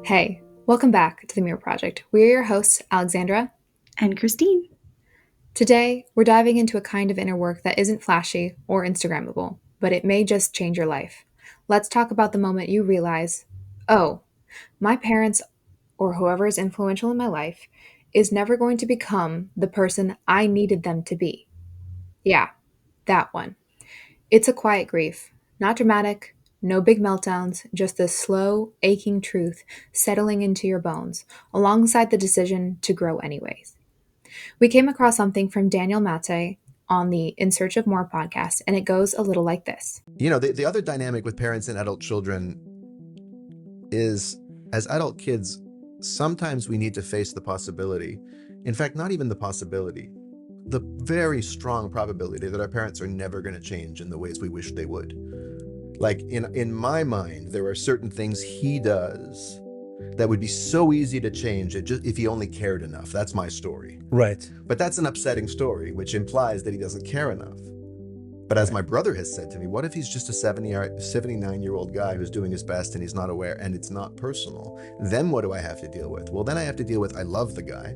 Hey, welcome back to the Mirror Project. We're your hosts, Alexandra and Christine. Today, we're diving into a kind of inner work that isn't flashy or Instagrammable, but it may just change your life. Let's talk about the moment you realize, oh, my parents or whoever is influential in my life is never going to become the person I needed them to be. Yeah, that one. It's a quiet grief, not dramatic, no big meltdowns, just this slow, aching truth settling into your bones, alongside the decision to grow anyways. We came across something from Daniel Maté on the In Search of More podcast, and it goes a little like this. The other dynamic with parents and adult children is, as adult kids, sometimes we need to face the possibility, in fact, not even the possibility, the very strong probability that our parents are never going to change in the ways we wish they would. Like in my mind, there are certain things he does that would be so easy to change if he only cared enough. That's my story. Right. But that's an upsetting story, which implies that he doesn't care enough. But as my brother has said to me, what if he's just a 79-year-old guy who's doing his best and he's not aware and it's not personal? Then what do I have to deal with? Well, then I have to deal with, I love the guy.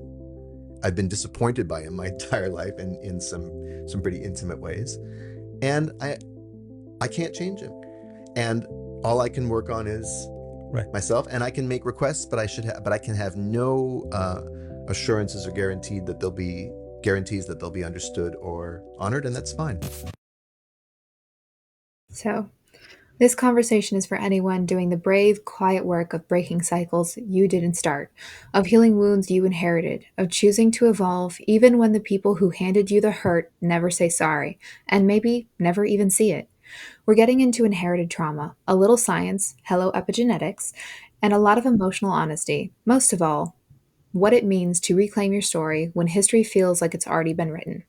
I've been disappointed by him my entire life in some pretty intimate ways. And I can't change him. And all I can work on is myself, and I can make requests, but I can have no assurances or guarantees that they'll be understood or honored, and that's fine. So, this conversation is for anyone doing the brave, quiet work of breaking cycles you didn't start, of healing wounds you inherited, of choosing to evolve even when the people who handed you the hurt never say sorry, and maybe never even see it. We're getting into inherited trauma, a little science, hello epigenetics, and a lot of emotional honesty. Most of all, what it means to reclaim your story when history feels like it's already been written.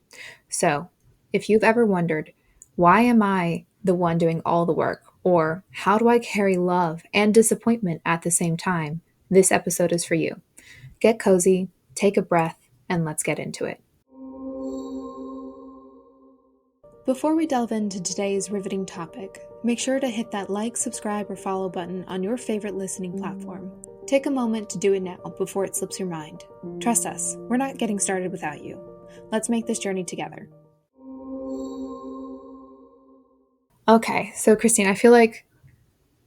So, if you've ever wondered, why am I the one doing all the work? Or how do I carry love and disappointment at the same time? This episode is for you. Get cozy, take a breath, and let's get into it. Before we delve into today's riveting topic, make sure to hit that like, subscribe, or follow button on your favorite listening platform. Take a moment to do it now before it slips your mind. Trust us, we're not getting started without you. Let's make this journey together. Okay, so Christine, I feel like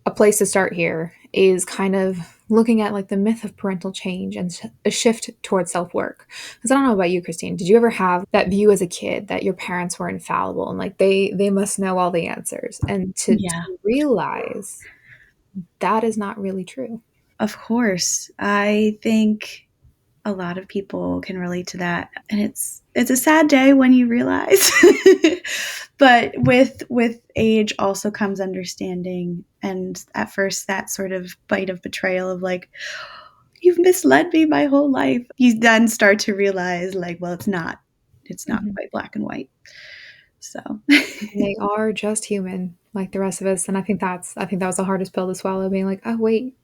a place to start here is kind of looking at like the myth of parental change and a shift towards self-work. Because I don't know about you, Christine, did you ever have that view as a kid that your parents were infallible and like they must know all the answers, and to realize that is not really true? Of course. I think a lot of people can relate to that, and it's a sad day when you realize. But with age also comes understanding, and at first that sort of bite of betrayal of like, you've misled me my whole life. You then start to realize like, well, it's not quite black and white. So They are just human like the rest of us, and I think that was the hardest pill to swallow, being like, oh wait,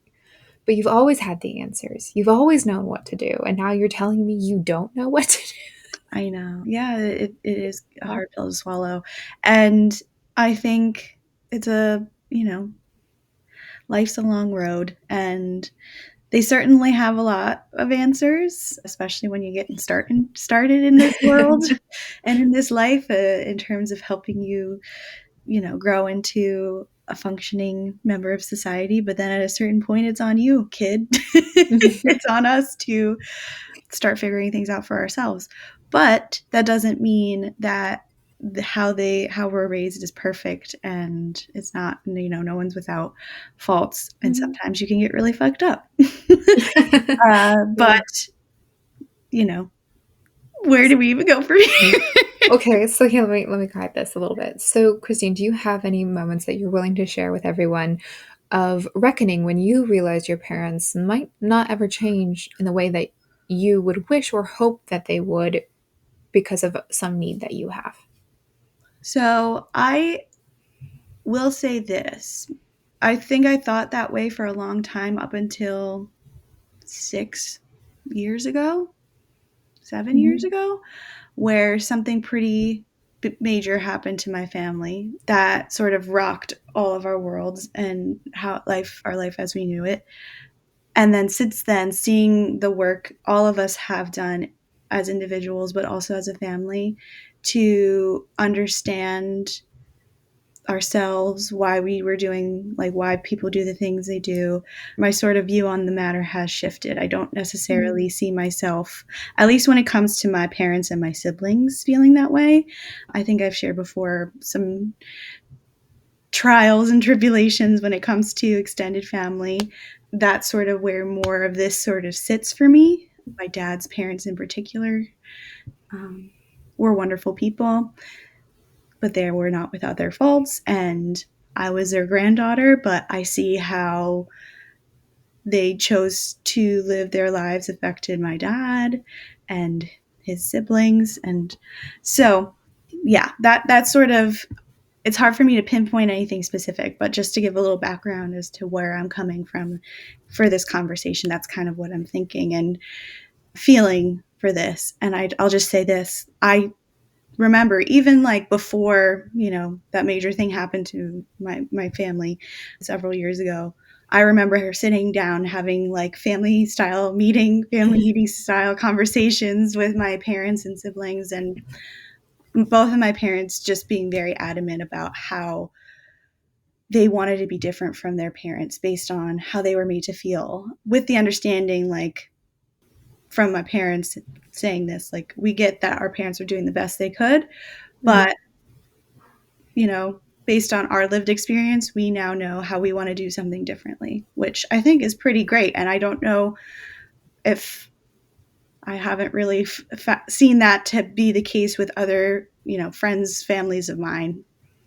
but you've always had the answers. You've always known what to do. And now you're telling me you don't know what to do. I know. Yeah, it is a hard pill to swallow. And I think it's life's a long road. And they certainly have a lot of answers, especially when you get started in this world and in this life, in terms of helping you, grow into a functioning member of society. But then at a certain point, it's on you, kid. It's on us to start figuring things out for ourselves. But that doesn't mean that how we're raised is perfect, and it's not, no one's without faults, and sometimes you can get really fucked up. But where do we even go from here? Okay, so here, let me guide this a little bit. So, Christine, do you have any moments that you're willing to share with everyone of reckoning when you realize your parents might not ever change in the way that you would wish or hope that they would because of some need that you have? So I will say this. I think I thought that way for a long time, up until 6 years ago. 7 years ago, where something pretty major happened to my family that sort of rocked all of our worlds and our life as we knew it. And then since then, seeing the work all of us have done as individuals, but also as a family, to understand ourselves, why we were doing, like, why people do the things they do, my sort of view on the matter has shifted. I don't necessarily see myself, at least when it comes to my parents and my siblings, feeling that way. I think I've shared before some trials and tribulations when it comes to extended family. That's sort of where more of this sort of sits for me. My dad's parents, in particular, um, were wonderful people, but they were not without their faults. And I was their granddaughter, but I see how they chose to live their lives affected my dad and his siblings. And so, yeah, that's sort of, it's hard for me to pinpoint anything specific, but just to give a little background as to where I'm coming from for this conversation, that's kind of what I'm thinking and feeling for this. And I'll just say this. I remember even like before, that major thing happened to my family several years ago. I remember her sitting down having like family meeting style conversations with my parents and siblings, and both of my parents just being very adamant about how they wanted to be different from their parents based on how they were made to feel, with the understanding, like, from my parents saying this, like, we get that our parents are doing the best they could, Mhm. but based on our lived experience, we now know how we want to do something differently, which I think is pretty great. And I don't know if I haven't really seen that to be the case with other, friends, families of mine,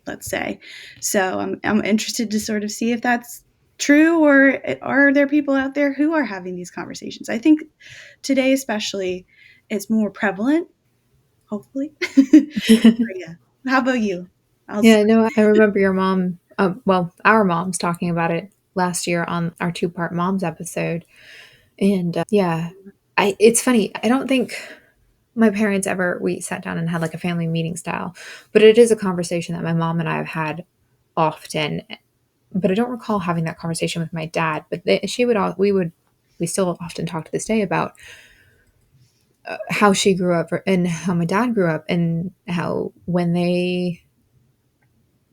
let's say. So I'm interested to sort of see if that's true, or are there people out there who are having these conversations? I think today, especially, it's more prevalent, hopefully. Yeah. How about you? I'll Yeah, no, I remember your mom, well, our moms talking about it last year on our two-part moms episode. And yeah, it's funny. I don't think my parents ever, we sat down and had like a family meeting style, but it is a conversation that my mom and I have had often. But I don't recall having that conversation with my dad. But she would all, we still often talk to this day about how she grew up and how my dad grew up, and how when they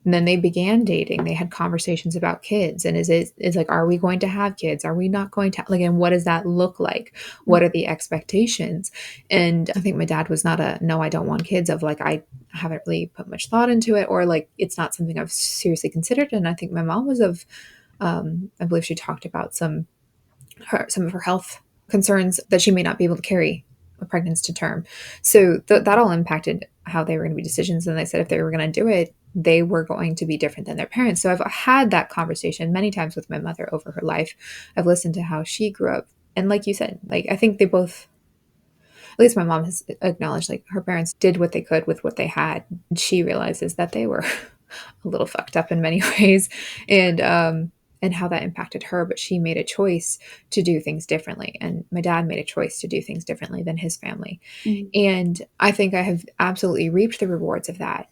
and then they began dating, they had conversations about kids. And is like, are we going to have kids? Are we not going to, like, and what does that look like? What are the expectations? And I think my dad was not a, no, I don't want kids, of like, I haven't really put much thought into it, or like, it's not something I've seriously considered. And I think my mom was of, I believe she talked about some of her health concerns, that she may not be able to carry a pregnancy to term. So that all impacted how they were going to be decisions. And they said if they were going to do it, they were going to be different than their parents. So I've had that conversation many times with my mother over her life. I've listened to how she grew up. And like you said, like, I think they both, at least my mom has acknowledged, like, her parents did what they could with what they had. And she realizes that they were a little fucked up in many ways. And how that impacted her, but she made a choice to do things differently, and my dad made a choice to do things differently than his family. Mm, And I think I have absolutely reaped the rewards of that.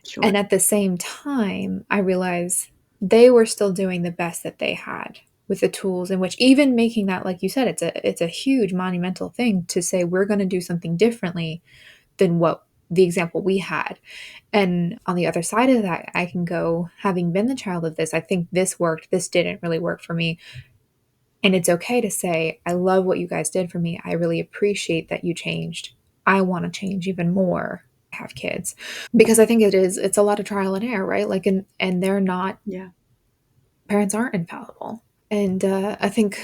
sure. And at the same time, I realize they were still doing the best that they had with the tools, in which, even making that, like you said, it's a huge monumental thing to say we're going to do something differently than what the example we had. And on the other side of that, I can go, having been the child of this, I think this worked, this didn't really work for me. And it's okay to say, I love what you guys did for me. I really appreciate that you changed. I want to change even more. Have kids, because I think it's a lot of trial and error, right? Like, and they're not, Yeah. parents aren't infallible. And I think,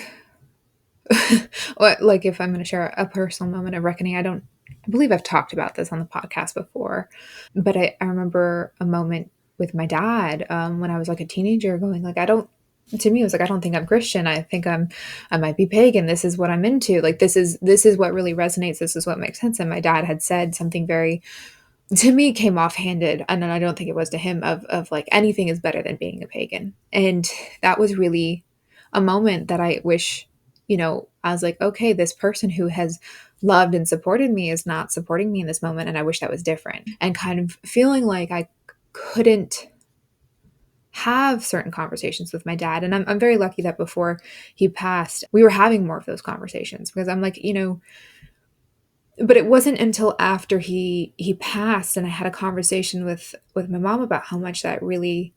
like, if I'm going to share a personal moment of reckoning, I believe I've talked about this on the podcast before, but I remember a moment with my dad, when I was like a teenager, going like, to me, it was like, I don't think I'm Christian. I might be pagan. This is what I'm into. Like, this is what really resonates. This is what makes sense. And my dad had said something very, to me, came offhanded. And then I don't think it was to him, of like, anything is better than being a pagan. And that was really a moment that I wish, I was like, okay, this person who has loved and supported me is not supporting me in this moment, and I wish that was different. And kind of feeling like I couldn't have certain conversations with my dad. And I'm very lucky that before he passed, we were having more of those conversations because I'm like, but it wasn't until after he passed and I had a conversation with my mom about how much that really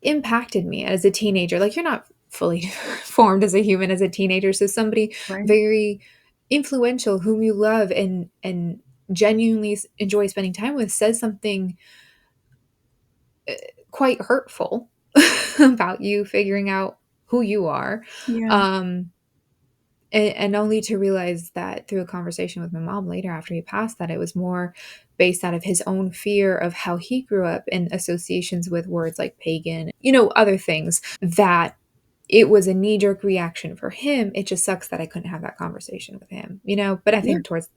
impacted me as a teenager. Like, you're not fully formed as a human as a teenager, so somebody Right. very influential whom you love and genuinely enjoy spending time with says something quite hurtful about you figuring out who you are. Yeah. Um, and only to realize that through a conversation with my mom later after he passed, that it was more based out of his own fear of how he grew up in associations with words like pagan, other things, that it was a knee jerk reaction for him. It just sucks that I couldn't have that conversation with him. But I Yeah. think towards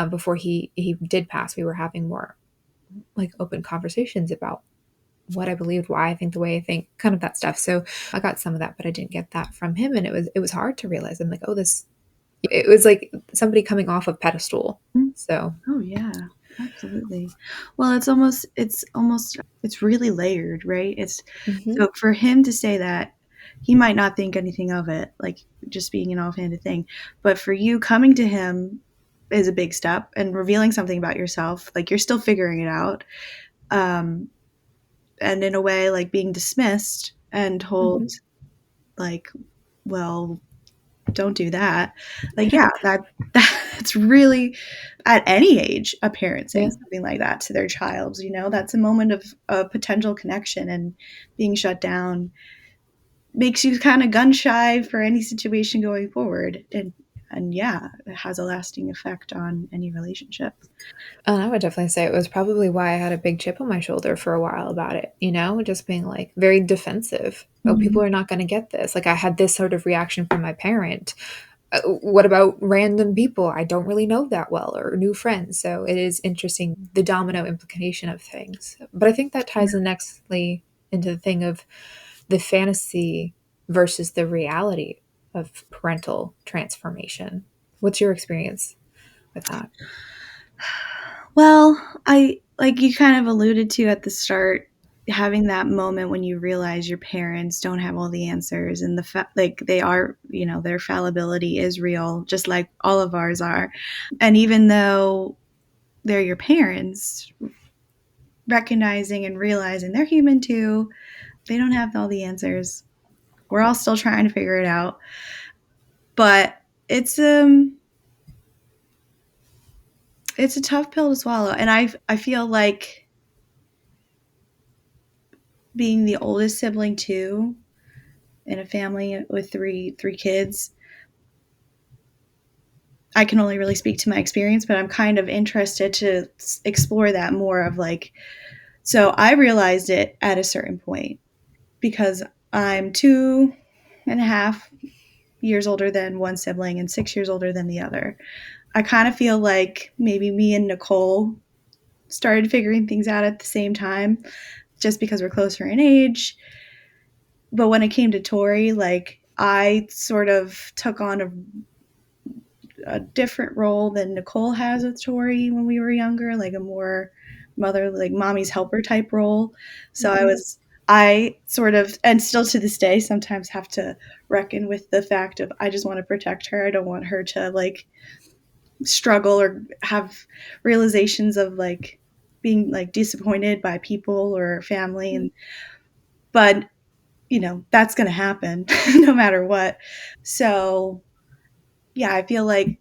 before he did pass, we were having more like open conversations about what I believed, why I think the way I think, kind of that stuff. So I got some of that, but I didn't get that from him. And it was hard to realize. I'm like, oh, this it was like somebody coming off of pedestal. Mm. So Oh yeah, absolutely. Well, it's really layered, right? It's mhm, so for him to say that he might not think anything of it, like just being an offhanded thing, but for you coming to him is a big step and revealing something about yourself, like you're still figuring it out. Um, and in a way, like being dismissed and told, mhm. like, well, don't do that. Like, yeah, that's really at any age, a parent saying Yeah. something like that to their child, that's a moment of a potential connection, and being shut down makes you kind of gun shy for any situation going forward. And yeah, it has a lasting effect on any relationship. And I would definitely say it was probably why I had a big chip on my shoulder for a while about it, just being like very defensive. Oh, Mhm. people are not going to get this. Like, I had this sort of reaction from my parent. What about random people I don't really know that well or new friends? So it is interesting the domino implication of things. But I think that ties in nextly into the thing of the fantasy versus the reality of parental transformation. What's your experience with that? Well, I like you kind of alluded to at the start, having that moment when you realize your parents don't have all the answers, and like they are, their fallibility is real, just like all of ours are. And even though they're your parents, recognizing and realizing they're human too, they don't have all the answers. We're all still trying to figure it out, but it's it's a tough pill to swallow, and I feel like being the oldest sibling too in a family with three kids. I can only really speak to my experience, but I'm kind of interested to explore that more of like, so I realized it at a certain point because I'm 2.5 years older than one sibling and 6 years older than the other. I kind of feel like maybe me and Nicole started figuring things out at the same time just because we're closer in age. But when it came to Tori, like I sort of took on a different role than Nicole has with Tori when we were younger, like a more mother, like mommy's helper type role. So Mhm. I sort of, and still to this day, sometimes have to reckon with the fact of I just want to protect her. I don't want her to like struggle or have realizations of like being like disappointed by people or family. But that's going to happen no matter what. So yeah, I feel like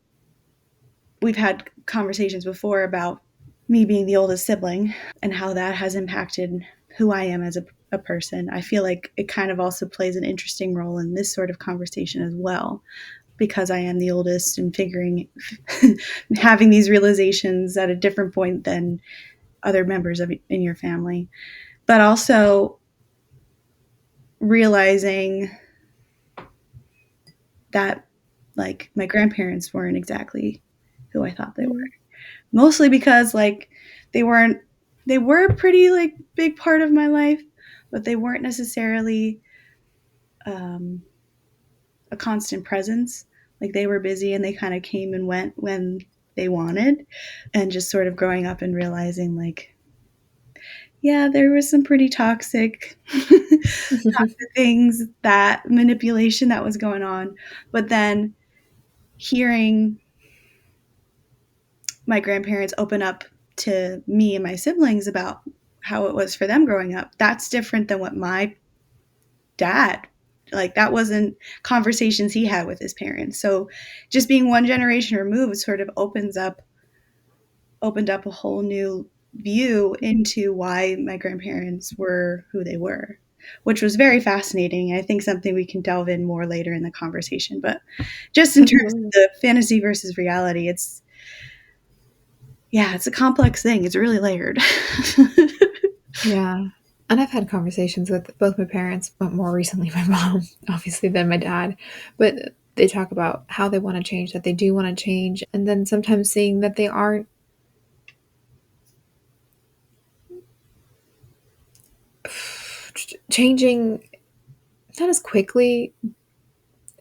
we've had conversations before about me being the oldest sibling and how that has impacted who I am as a person. I feel like it kind of also plays an interesting role in this sort of conversation as well, because I am the oldest and figuring, having these realizations at a different point than other members of in your family, but also realizing that like my grandparents weren't exactly who I thought they were. Mhm. Mostly because like they weren't they were a pretty like big part of my life, but they weren't necessarily um, a constant presence. Like they were busy and they kind of came and went when they wanted, and just sort of growing up and realizing like, yeah, there was some pretty toxic things, that manipulation that was going on. But then hearing my grandparents open up to me and my siblings about how it was for them growing up, that's different than what my dad, like that wasn't conversations he had with his parents. So just being one generation removed sort of opened up a whole new view into why my grandparents were who they were, which was very fascinating. I think something we can delve in more later in the conversation. But just in terms of Absolutely. the fantasy versus reality, it's a complex thing. It's really layered. Yeah. And I've had conversations with both my parents, but more recently my mom, obviously, than my dad. But they talk about how they want to change, that they do want to change, and then sometimes seeing that they aren't changing, not as quickly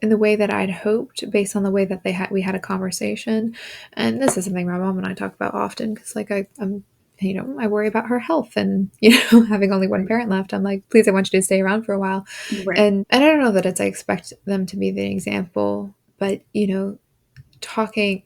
in the way that I'd hoped, based on the way that we had a conversation. And this is something my mom and I talk about often because, like, I'm I worry about her health, and having only one parent left, I'm like, please, I want you to stay around for a while. Right. And I don't know that it's I expect them to be the example, but talking.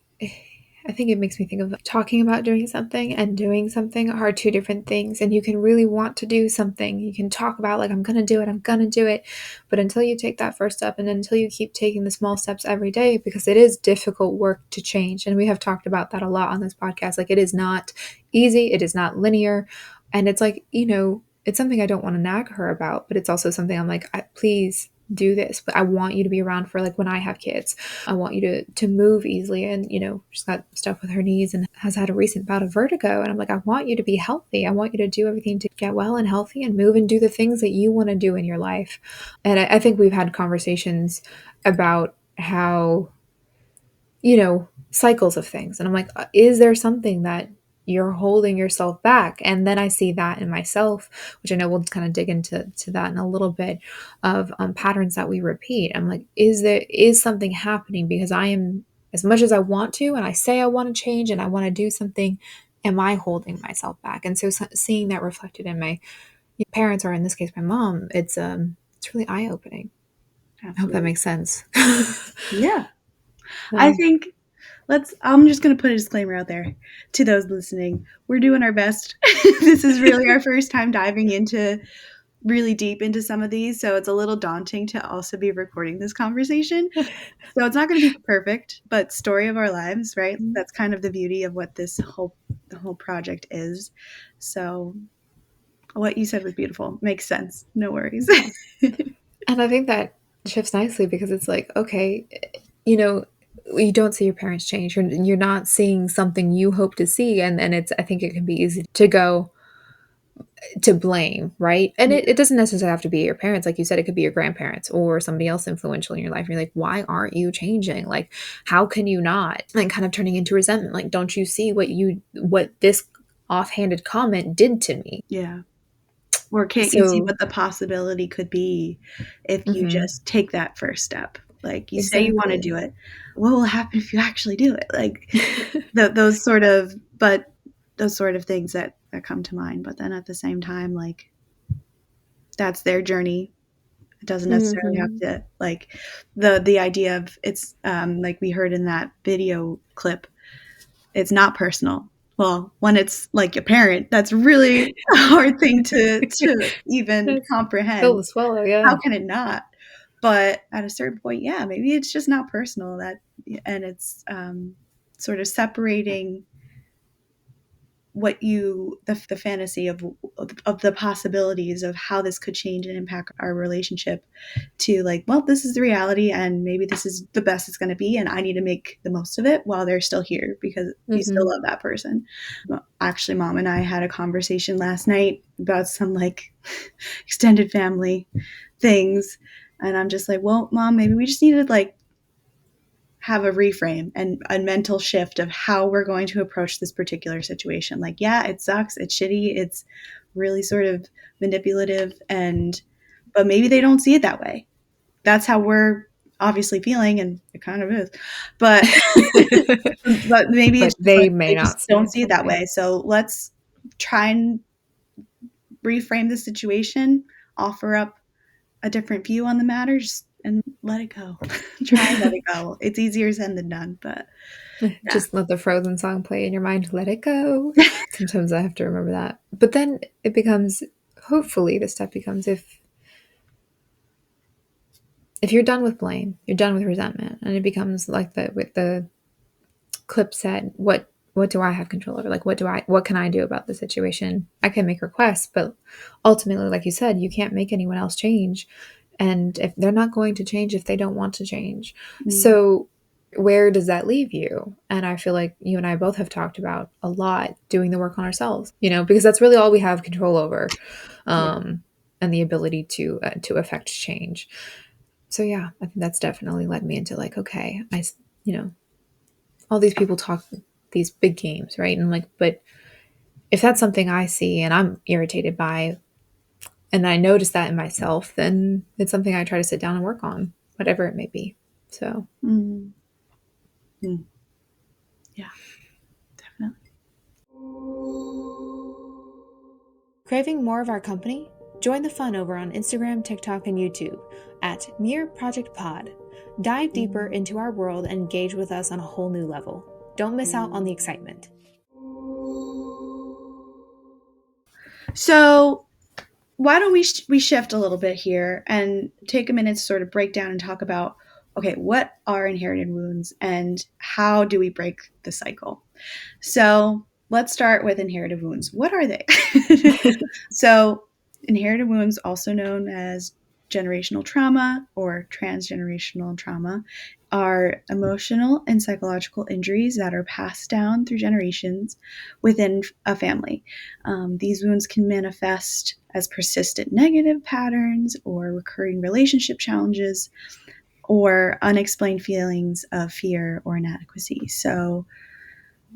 I think it makes me think of talking about doing something and doing something are two different things. And you can really want to do something. You can talk about, like, I'm going to do it, I'm going to do it. But until you take that first step and until you keep taking the small steps every day, because it is difficult work to change. And we have talked about that a lot on this podcast. Like, it is not easy, it is not linear. And it's like, it's something I don't want to nag her about, but it's also something I'm like, please do this. But I want you to be around for, like, when I have kids. I want you to move easily. And she's got stuff with her knees and has had a recent bout of vertigo, and I'm like, I want you to be healthy. I want you to do everything to get well and healthy and move and do the things that you want to do in your life. And I think we've had conversations about how cycles of things, and I'm like, is there something that you're holding yourself back? And then I see that in myself, which I know we'll kind of dig into that in a little bit, of patterns that we repeat. I'm like, is something happening? Because I am, as much as I want to, and I say I want to change and I want to do something, am I holding myself back? And so seeing that reflected in my parents, or in this case my mom, it's really eye-opening. I hope that Absolutely. makes sense. Yeah. I Yeah. think I'm just going to put a disclaimer out there to those listening. We're doing our best. This is really our first time diving into really deep into some of these. So it's a little daunting to also be recording this conversation. So it's not going to be perfect, but story of our lives, right? That's kind of the beauty of what the whole project is. So what you said was beautiful. Makes sense. No worries. Yeah. And I think that shifts nicely because it's like, okay, you know, you don't see your parents change. You're not seeing something you hope to see. And I think it can be easy to go to blame, right? And Yeah. it doesn't necessarily have to be your parents. Like you said, it could be your grandparents or somebody else influential in your life. And you're like, why aren't you changing? Like, how can you not? And kind of turning into resentment. Like, don't you see what this offhanded comment did to me? Yeah. Or can't you see So, what the possibility could be if you mhm, just take that first step? Like you say you want to exactly. do it. What will happen if you actually do it? Like those sort of, but those sort of things that come to mind. But then at the same time, like that's their journey. It doesn't necessarily have Hmm. to like the idea of it's like we heard in that video clip, it's not personal. Well, when it's like your parent, that's really a hard thing to even That's pill comprehend. to swallow, How yeah. can it not? But at a certain point, yeah, maybe it's just not personal, that and it's sort of separating what the fantasy of the possibilities of how this could change and impact our relationship, to like, well, this is the reality and maybe this is the best it's going to be and I need to make the most of it while they're still here because you still Mhm. love that person. Well, actually, mom and I had a conversation last night about some like extended family things, and I'm just like, well, mom, maybe we just need to like have a reframe and a mental shift of how we're going to approach this particular situation. Like, yeah, it sucks, it's shitty, it's really sort of manipulative, and but maybe they don't see it that way. That's how we're obviously feeling, and it kind of is. But but maybe But it's just they like may they just not see don't it see it that that way. way. So let's try and reframe the situation, offer up a different view on the matter, just, and let it go. Try and let it go. It's easier said than done, but yeah. Just let the Frozen song play in your mind, let it go. Sometimes I have to remember that. But then it becomes, hopefully the step becomes, if you're done with blame, you're done with resentment, and it becomes like the with the clip said, what do I have control over? Like what can I do about the situation? I can make requests, but ultimately, like you said, you can't make anyone else change. And if they're not going to change if they don't want to change. Mm, So where does that leave you? And I feel like you and I both have talked about a lot doing the work on ourselves, because that's really all we have control over, yeah. and the ability to affect change. So yeah, I think that's definitely led me into like, okay, you know, all these people talk these big games, right? And I'm like, but if that's something I see and I'm irritated by, and I notice that in myself, then it's something I try to sit down and work on, whatever it may be. So, Mm, mm, yeah, definitely. craving more of our company? Join the fun over on Instagram, TikTok, and YouTube at Mere Project Pod. Dive deeper into our world and engage with us on a whole new level. Don't miss out on the excitement. So why don't we shift a little bit here and take a minute to sort of break down and talk about, okay, what are inherited wounds and how do we break the cycle? So let's start with inherited wounds. What are they? So inherited wounds, also known as generational trauma or transgenerational trauma, are emotional and psychological injuries that are passed down through generations within a family. These wounds can manifest as persistent negative patterns or recurring relationship challenges or unexplained feelings of fear or inadequacy. So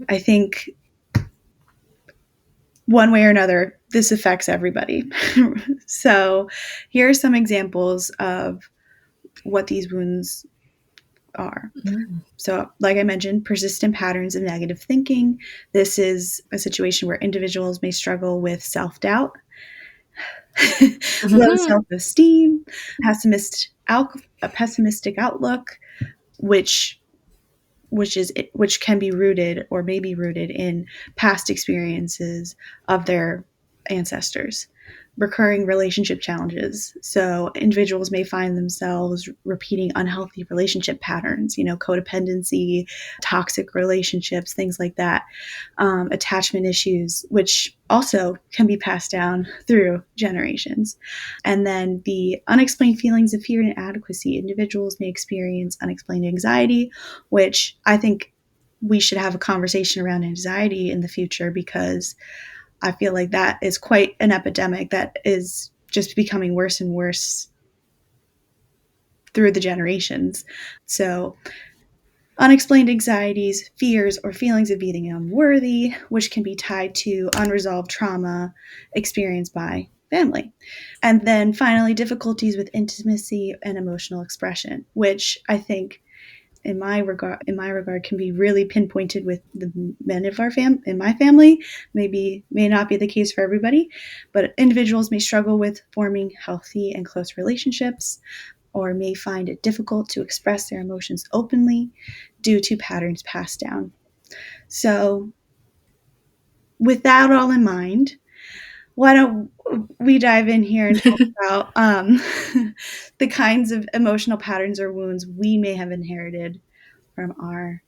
I think one way or another, this affects everybody. So here are some examples of what these wounds are. Mm. So, like I mentioned, persistent patterns of negative thinking. This is a situation where individuals may struggle with self doubt, low self esteem, a pessimistic outlook, which which can be rooted or may be rooted in past experiences of their ancestors. Recurring relationship challenges. So individuals may find themselves repeating unhealthy relationship patterns, codependency, toxic relationships, things like that. Attachment issues, which also can be passed down through generations. And then the unexplained feelings of fear and inadequacy. Individuals may experience unexplained anxiety, which I think we should have a conversation around anxiety in the future because I feel like that is quite an epidemic that is just becoming worse and worse through the generations. So, unexplained anxieties, fears, or feelings of being unworthy, which can be tied to unresolved trauma experienced by family. And then finally, difficulties with intimacy and emotional expression, which I think in my regard can be really pinpointed with the men of in my family. May not be the case for everybody, but individuals may struggle with forming healthy and close relationships or may find it difficult to express their emotions openly due to patterns passed down. So with that all in mind, why don't we dive in here and talk about the kinds of emotional patterns or wounds we may have inherited from our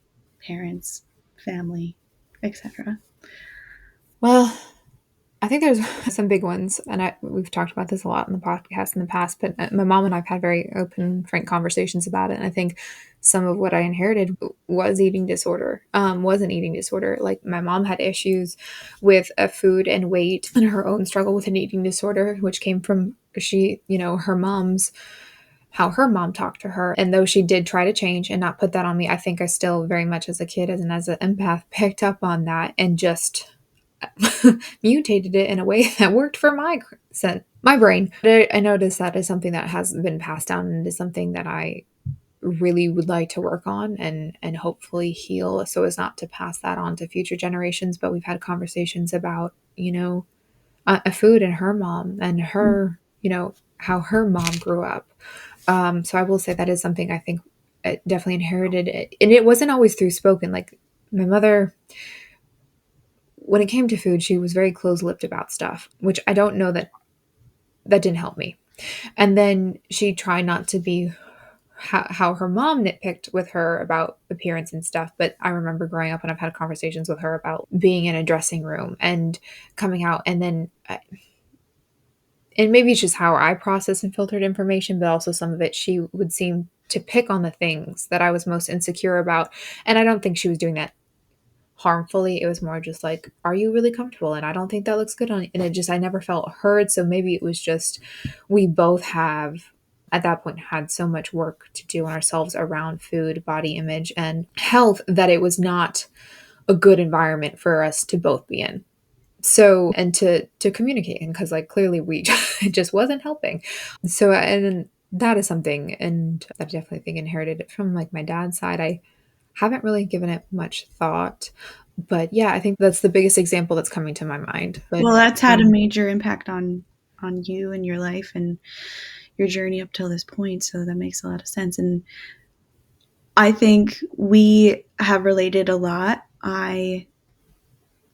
parents, family, etc. Well, I think there's some big ones, and we've talked about this a lot in the podcast in the past. But my mom and I've had very open, frank conversations about it. And I think some of what I inherited was eating disorder. Was an eating disorder. Like my mom had issues with food and weight, and her own struggle with an eating disorder, which came from her mom's how her mom talked to her. And though she did try to change and not put that on me, I think I still very much as a kid and as an empath picked up on that and just mutated it in a way that worked for my brain. But I noticed that is something that has been passed down and is something that I really would like to work on and hopefully heal so as not to pass that on to future generations. But we've had conversations about, food and her mom and her, how her mom grew up. So I will say that is something I think it definitely inherited it. And it wasn't always through spoken. Like my mother, when it came to food, she was very close-lipped about stuff, which I don't know that didn't help me. And then she tried not to be how her mom nitpicked with her about appearance and stuff. But I remember growing up and I've had conversations with her about being in a dressing room and coming out. And then, and maybe it's just how I process and filtered information, but also some of it, she would seem to pick on the things that I was most insecure about. And I don't think she was doing that harmfully. It was more just like, are you really comfortable? And I don't think that looks good on you. And it just, I never felt heard. So maybe it was just, we both have at that point had so much work to do on ourselves around food, body image, and health that it was not a good environment for us to both be in. So, and to communicate, and because like clearly we it just wasn't helping. So, and that is something, and I definitely think inherited it from like my dad's side. I haven't really given it much thought, but yeah, I think that's the biggest example that's coming to my mind. But Well, that's had a major impact on you and your life and your journey up till this point, so that makes a lot of sense. And I think we have related a lot. I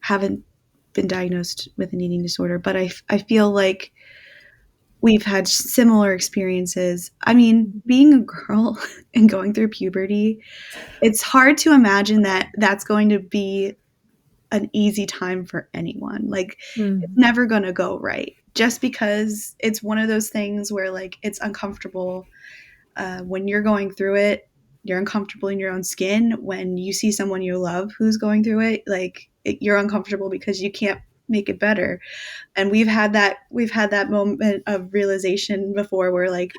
haven't been diagnosed with an eating disorder, but I feel like we've had similar experiences. I mean, being a girl and going through puberty, it's hard to imagine that that's going to be an easy time for anyone. Like, it's mm, never going to go right just because it's one of those things where, like, it's uncomfortable. When you're going through it, you're uncomfortable in your own skin. When you see someone you love who's going through it, like, you're uncomfortable because you can't make it better. And we've had that moment of realization before where like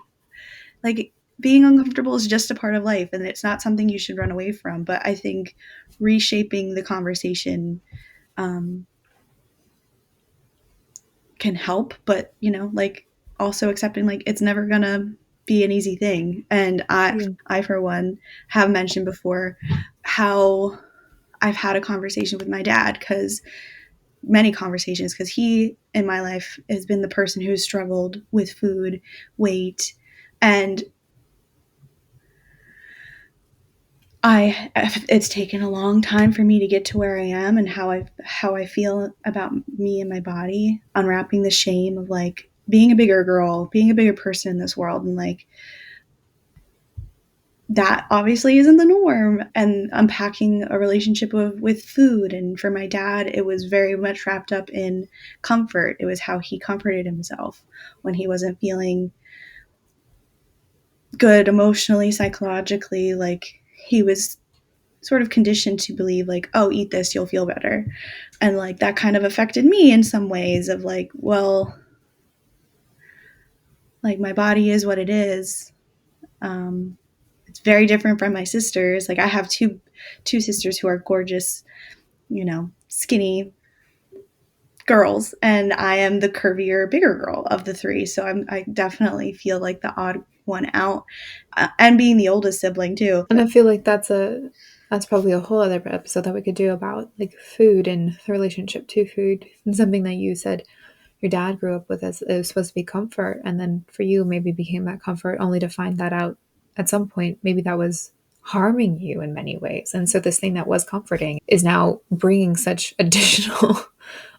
being uncomfortable is just a part of life and it's not something you should run away from. But I think reshaping the conversation um, can help, but like also accepting like it's never gonna be an easy thing. And i yeah. i for one have mentioned before how I've had a conversation with my dad, because many conversations, because he in my life has been the person who's struggled with food, weight, and it's taken a long time for me to get to where I am and how I feel about me and my body, unwrapping the shame of like being a bigger girl, being a bigger person in this world, and like that obviously isn't the norm, and unpacking a relationship with food. And for my dad, it was very much wrapped up in comfort. It was how he comforted himself when he wasn't feeling good emotionally, psychologically. Like, he was sort of conditioned to believe like, oh, eat this, you'll feel better. And like that kind of affected me in some ways of like, well, like my body is what it is. um it's very different from my sisters. Like, I have two sisters who are gorgeous, skinny girls, and I am the curvier, bigger girl of the three. So I definitely feel like the odd one out, and being the oldest sibling too. And I feel like that's probably a whole other episode that we could do about like food and the relationship to food. And something that you said your dad grew up with as it was supposed to be comfort, and then for you maybe became that comfort only to find that out at some point maybe that was harming you in many ways. And so this thing that was comforting is now bringing such additional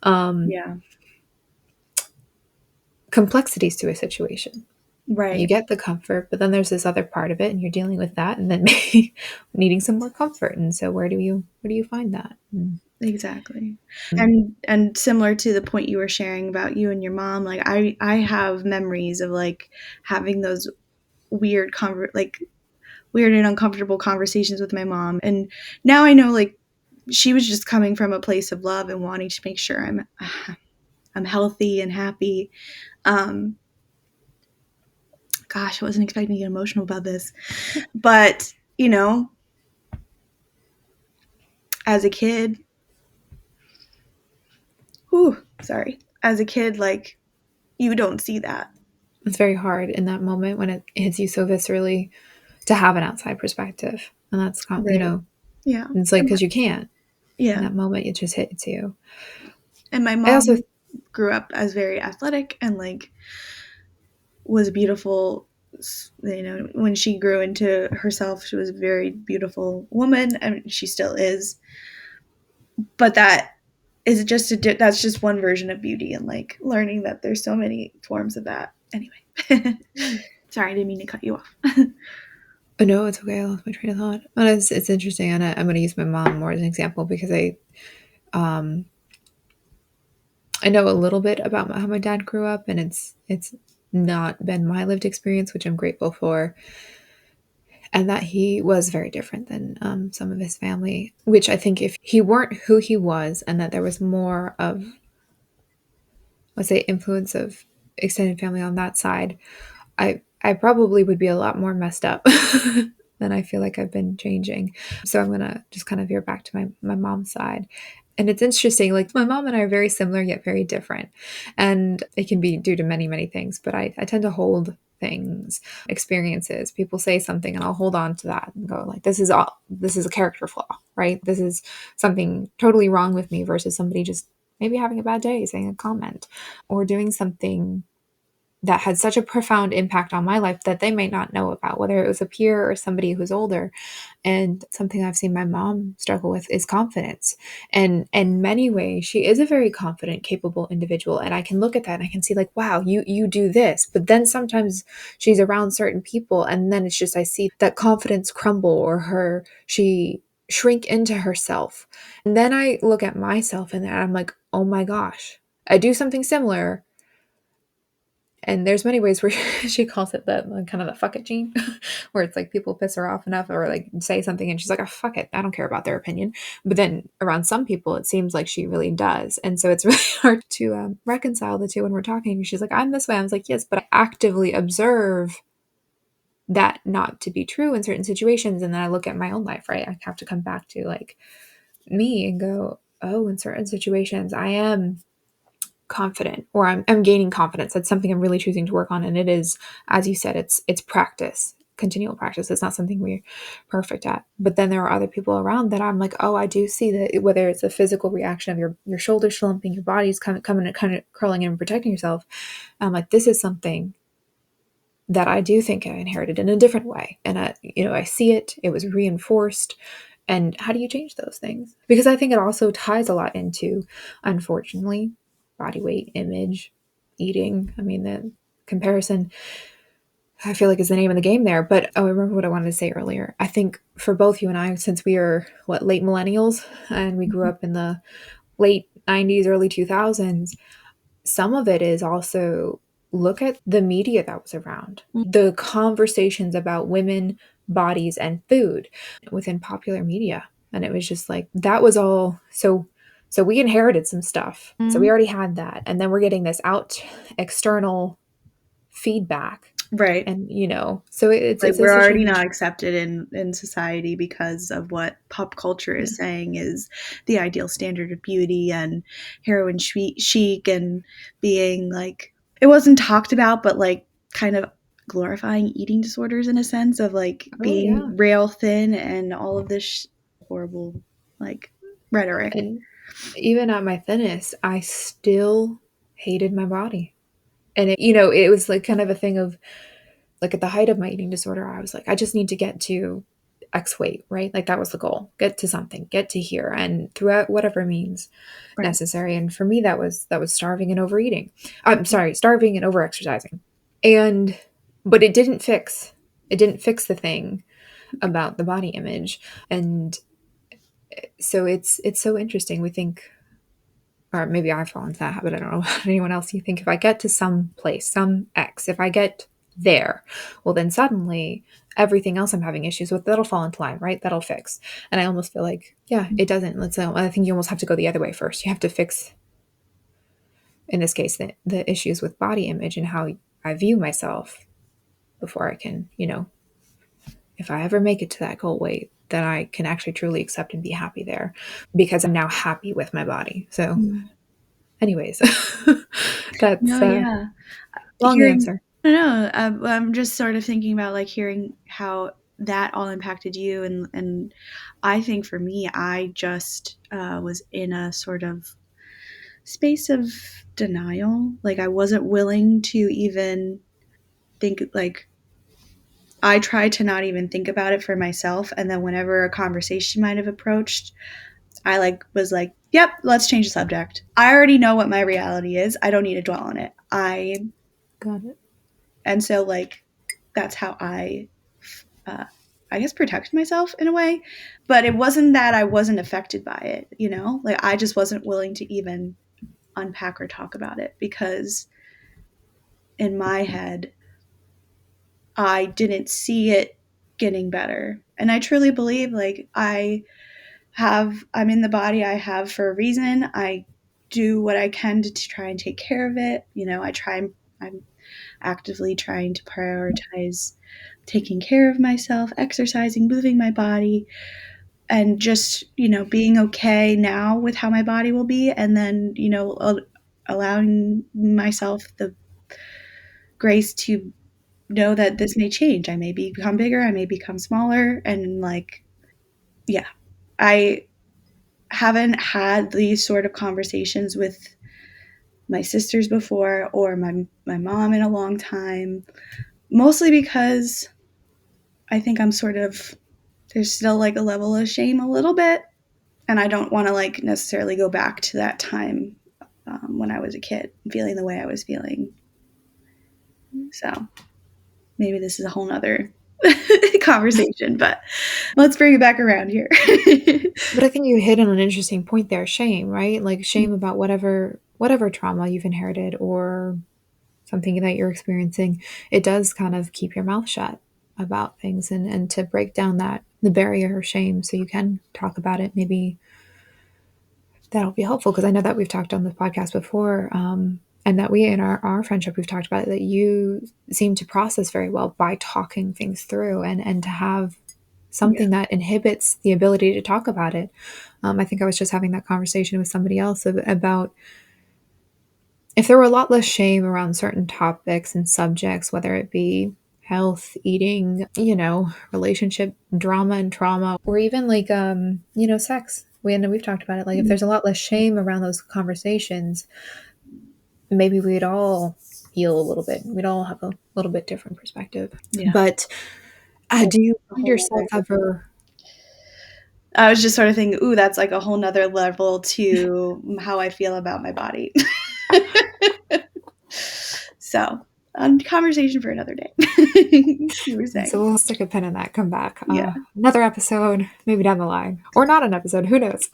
um, Yeah. complexities to a situation. You Right. get the comfort, but then there's this other part of it, and you're dealing with that, and then maybe needing some more comfort. And so, where do you find that? Exactly. Mm. And similar to the point you were sharing about you and your mom, like I have memories of like having those like weird and uncomfortable conversations with my mom. And now I know like she was just coming from a place of love and wanting to make sure I'm healthy and happy. Um Gosh, I wasn't expecting to get emotional about this. But, as a kid, sorry. As a kid, like, you don't see that. It's very hard in that moment when it hits you so viscerally to have an outside perspective. And that's, Right. Yeah. it's like, And because you can't. In yeah. that moment, it just hits you. And my I also, mom grew up as very athletic and like was beautiful. You know, when she grew into herself, she was a very beautiful woman, and she still is. But that is just that's just one version of beauty, and like learning that there's so many forms of that. Anyway, sorry, I didn't mean to cut you off. oh no, it's okay. I lost my train of thought. But it's interesting, and I'm going to use my mom more as an example because um, I know a little bit about how my dad grew up, and it's not been my lived experience, which I'm grateful for, and that he was very different than some of his family. Which I think if he weren't who he was, and that there was more of, let's say, influence of extended family on that side, I probably would be a lot more messed up than I feel like I've been changing. So I'm gonna just kind of veer back to my mom's side. And it's interesting, like my mom and I are very similar yet very different. And it can be due to many, many things, but I tend to hold things, experiences. People say something and I'll hold on to that and go like, this is a character flaw, right? This is something totally wrong with me versus somebody just maybe having a bad day, saying a comment or doing something that had such a profound impact on my life that they might not know about, whether it was a peer or somebody who's older. And something I've seen my mom struggle with is confidence. And in many ways, she is a very confident, capable individual. And I can look at that and I can see like, wow, you do this. But then sometimes she's around certain people and then it's just I see that confidence crumble or she shrink into herself. And then I look at myself and I'm like, oh my gosh, I do something similar and there's many ways where she calls it the kind of the fuck it gene, where it's like people piss her off enough or like say something and she's like, oh, fuck it. I don't care about their opinion. But then around some people, it seems like she really does. And so it's really hard to reconcile the two when we're talking. She's like, I'm this way. I was like, yes, but I actively observe that not to be true in certain situations. And then I look at my own life, right? I have to come back to like me and go, oh, in certain situations, I am confident or I'm gaining confidence. That's something I'm really choosing to work on. And it is, as you said, it's practice, continual practice. It's not something we're perfect at. But then there are other people around that I'm like, oh, I do see that whether it's a physical reaction of your shoulders slumping, your body's kind of coming and kind of curling in and protecting yourself. I'm like, this is something that I do think I inherited in a different way. And I see it, it was reinforced. And how do you change those things? Because I think it also ties a lot into, unfortunately, body weight, image, eating. I mean, the comparison, I feel like is the name of the game there. But oh, I remember what I wanted to say earlier. I think for both you and I, since we are late millennials and we grew up in the late 90s, early 2000s, some of it is also look at the media that was around, the conversations about women, bodies, and food within popular media. And it was just like, that was all. So we inherited some stuff. So we Mhm. already had that. And then we're getting this out external feedback. Right. And, so Like it's we're such a already not huge, accepted in society because of what pop culture yeah. is saying is the ideal standard of beauty and heroin chic and being like it wasn't talked about but like kind of glorifying eating disorders in a sense of like Oh, being yeah. rail thin and all of this horrible like rhetoric. And even at my thinnest, I still hated my body. And it was like kind of a thing of like at the height of my eating disorder, I was like, I just need to get to X weight, right? Like that was the goal. Get to something, get to here and throughout whatever means Right. necessary. And for me that was starving and overeating. I'm sorry, starving and overexercising. And but it didn't fix the thing about the body image. And so it's so interesting. We think, or maybe I fall into that habit. I don't know about anyone else. You think if I get to some place, some X, if I get there, well, then suddenly everything else I'm having issues with, that'll fall into line, right? That'll fix. And I almost feel like, yeah, it doesn't. I think you almost have to go the other way first. You have to fix, in this case, the issues with body image and how I view myself before I can, if I ever make it to that goal weight, then I can actually truly accept and be happy there because I'm now happy with my body. So, Mm. anyways, that's No, a yeah. long Hearing answer. I don't know, I'm just sort of thinking about like hearing how that all impacted you. And I think for me, I just was in a sort of space of denial. Like I wasn't willing to even think, like I tried to not even think about it for myself. And then whenever a conversation might have approached, I was like, yep, let's change the subject. I already know what my reality is. I don't need to dwell on it. Got it. And so like, that's how uh, I guess protect myself in a way. But it wasn't that I wasn't affected by it, you know? Like I just wasn't willing to even unpack or talk about it because in my head, I didn't see it getting better. And I truly believe like I'm in the body I have for a reason. I do what I can to try and take care of it. You know, I'm actively trying to prioritize taking care of myself, exercising, moving my body, and just, you know, being okay now with how my body will be. And then, you know, allowing myself the grace to know that this may change. I may become bigger, I may become smaller. And like, yeah, I haven't had these sort of conversations with my sisters before or my mom in a long time, mostly because I think I'm sort of there's still like a level of shame a little bit, and I don't want to like necessarily go back to that time when I was a kid feeling the way I was feeling. So maybe this is a whole nother conversation, but let's bring it back around here. But I think you hit on an interesting point there, shame, right? Like shame about whatever trauma you've inherited or something that you're experiencing. It does kind of keep your mouth shut about things and to break down that the barrier of shame so you can talk about it. Maybe that'll be helpful because I know that we've talked on the podcast before, and that we in our friendship we've talked about it, that you seem to process very well by talking things through and to have Yeah. something that inhibits the ability to talk about it. I think I was just having that conversation with somebody else about if there were a lot less shame around certain topics and subjects, whether it be health, eating, relationship drama and trauma, or even like, sex. We've talked about it. Like if there's a lot less shame around those conversations, maybe we'd all heal a little bit. We'd all have a little bit different perspective. Yeah. But do you A find whole yourself other ever I was just sort of thinking, ooh, that's like a whole nother level to how I feel about my body. So, conversation for another day. You were So saying, we'll stick a pin in that, come back. yeah. Another episode, maybe down the line, or not an episode, who knows?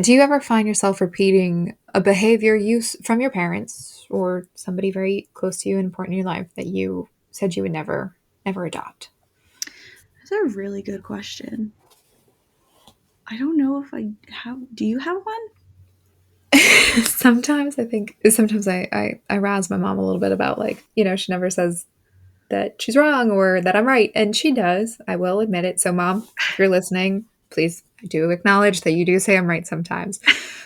Do you ever find yourself repeating a behavior from your parents or somebody very close to you and important in your life that you said you would never adopt? That's a really good question. I don't know if I have. Do you have one? Sometimes I razz my mom a little bit about like, she never says that she's wrong or that I'm right. And she does. I will admit it. So, Mom, if you're listening, please, I do acknowledge that you do say I'm right sometimes.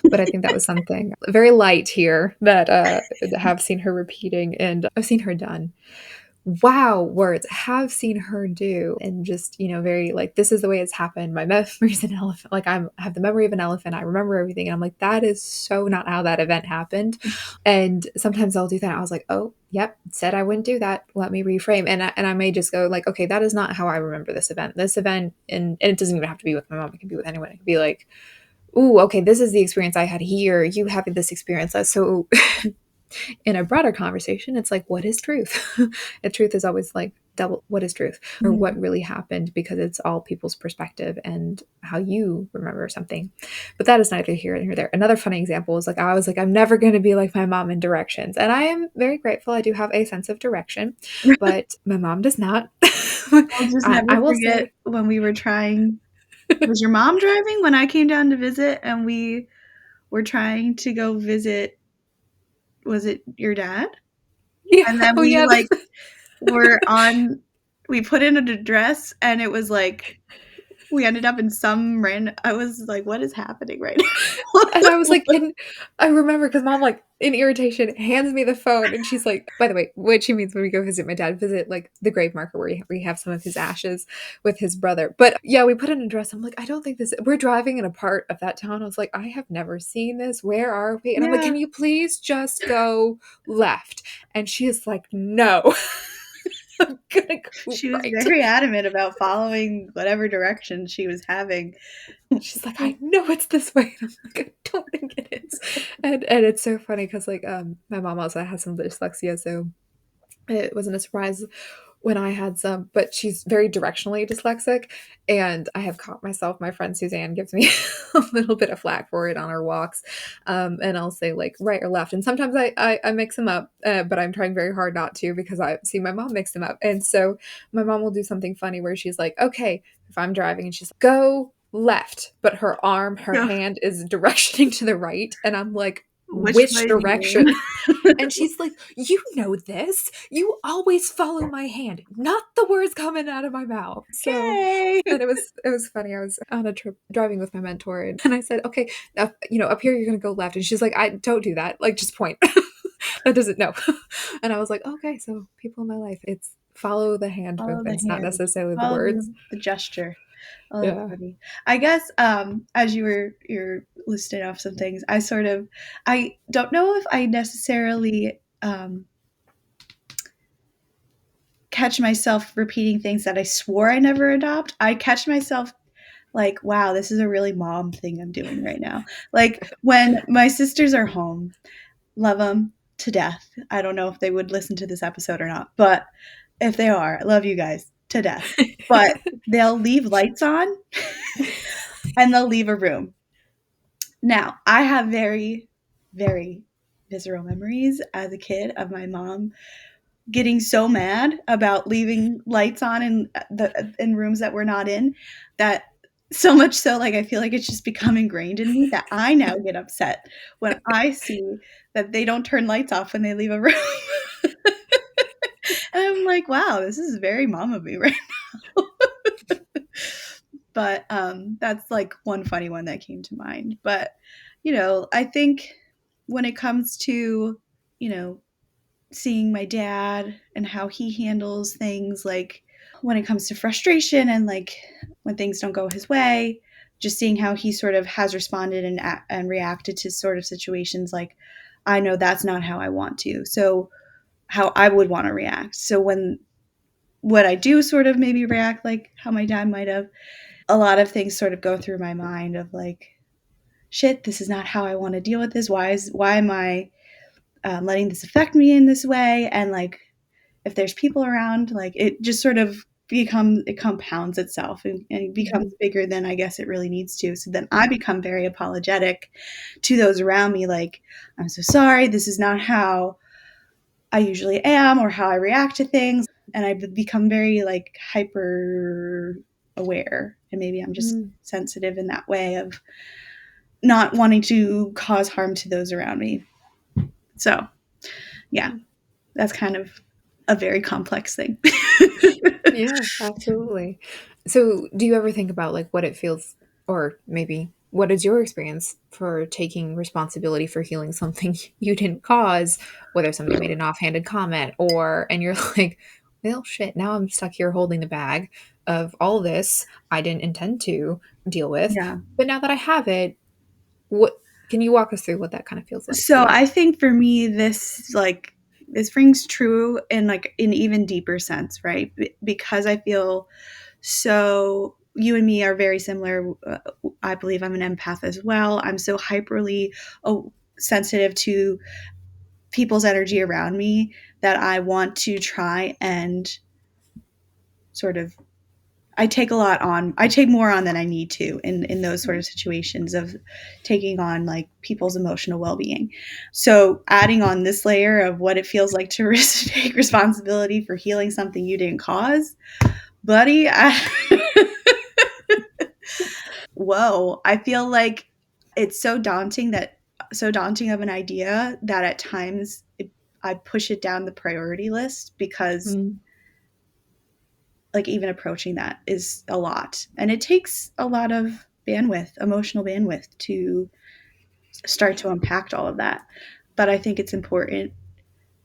But I think that was something very light here that I have seen her repeating and I've seen her done. Wow, words have seen her do, and just very like this is the way it's happened. My memory's an elephant. Like I have the memory of an elephant. I remember everything, and I'm like that is so not how that event happened. And sometimes I'll do that. I was like, oh, yep, said I wouldn't do that. Let me reframe, and I may just go like, okay, that is not how I remember this event. This event, and it doesn't even have to be with my mom. It can be with anyone. It can be like, ooh, okay, this is the experience I had here. You having this experience. That's so in a broader conversation, it's like, what is truth? The truth is always like double what is truth or what really happened because it's all people's perspective and how you remember something. But that is neither here nor there. Another funny example is like, I was like, I'm never going to be like my mom in directions. And I am very grateful. I do have a sense of direction, but my mom does not. I'll just I never will forget say, when we were trying. Was your mom driving when I came down to visit and we were trying to go visit? Was it your dad? yeah, And then oh we yeah, like were on. We put in an address and it was like we ended up in some random. I was like, what is happening right now? And I was like, and I remember because mom, like, in irritation, hands me the phone and she's like, by the way, what she means when we go visit my dad, visit like the grave marker where we have some of his ashes with his brother. But yeah, we put an address. I'm like, I don't think this, we're driving in a part of that town. I was like, I have never seen this. Where are we? And I'm like, Yeah, can you please just go left? And she is like, no, I'm gonna go she was right. very adamant about following whatever direction she was having. She's like, I know it's this way. And I'm like, I don't think it is. And it's so funny because like my mom also has some dyslexia, so it wasn't a surprise when I had some, but she's very directionally dyslexic. And I have caught myself, my friend Suzanne gives me a little bit of flack for it on our walks. And I'll say like right or left. And sometimes I mix them up, but I'm trying very hard not to because I see my mom mix them up. And so my mom will do something funny where she's like, okay, if I'm driving and she's like, go left, but her Yeah. hand is directioning to the right. And I'm like, Which which way do you mean? direction? And she's like, you know this. You always follow my hand, not the words coming out of my mouth. So, Okay. and it was funny. I was on a trip driving with my mentor, and I said, okay, up, up here you're gonna go left, and she's like, I don't do that. Like, just point. That doesn't know. And I was like, okay, so people in my life, it's follow the hand Follow the movements, not hand. necessarily the Follow words. the gesture. Oh, that's Yeah. funny. I guess as you're listing off some things, I don't know if I necessarily catch myself repeating things that I swore I never adopt. I catch myself like, wow, this is a really mom thing I'm doing right now. Like when my sisters are home, love them to death. I don't know if they would listen to this episode or not, but if they are, I love you guys to death. But they'll leave lights on and they'll leave a room. Now, I have very, very visceral memories as a kid of my mom getting so mad about leaving lights on in rooms that we're not in, that so much so, like, I feel like it's just become ingrained in me that I now get upset when I see that they don't turn lights off when they leave a room. And I'm like, wow, this is very mom of me right now. But that's like one funny one that came to mind. But I think when it comes to you know seeing my dad and how he handles things, like when it comes to frustration and like when things don't go his way, just seeing how he sort of has responded and reacted to sort of situations, like I know that's not how I want to, so how I would want to react. So when what I do sort of maybe react like how my dad might have, a lot of things sort of go through my mind of like, shit, this is not how I want to deal with this. Why am I letting this affect me in this way? And like, if there's people around, like it just sort of it compounds itself, and it becomes Mhm. bigger than I guess it really needs to. So then I become very apologetic to those around me, like, I'm so sorry, this is not how I usually am or how I react to things. And I become very like hyper aware. And maybe I'm just Mm. sensitive in that way of not wanting to cause harm to those around me. So, yeah, that's kind of a very complex thing. Yeah, absolutely. So, do you ever think about like what it feels, or maybe what is your experience for taking responsibility for healing something you didn't cause, whether somebody made an offhanded comment and you're like, well, shit, now I'm stuck here holding the bag of all this I didn't intend to deal with. Yeah. But now that I have it, what can you walk us through what that kind of feels like to So you? I think for me, this rings true in like an even deeper sense, right? Because I feel so. You and me are very similar. I believe I'm an empath as well. I'm so hyperly sensitive to people's energy around me that I want to try and sort of I take more on than I need to in those sort of situations of taking on like people's emotional well-being. So adding on this layer of what it feels like to take responsibility for healing something you didn't cause, buddy, whoa, I feel like it's so daunting of an idea that at times I push it down the priority list because Mm. like even approaching that is a lot. And it takes a lot of bandwidth, emotional bandwidth to start to unpack all of that. But I think it's important.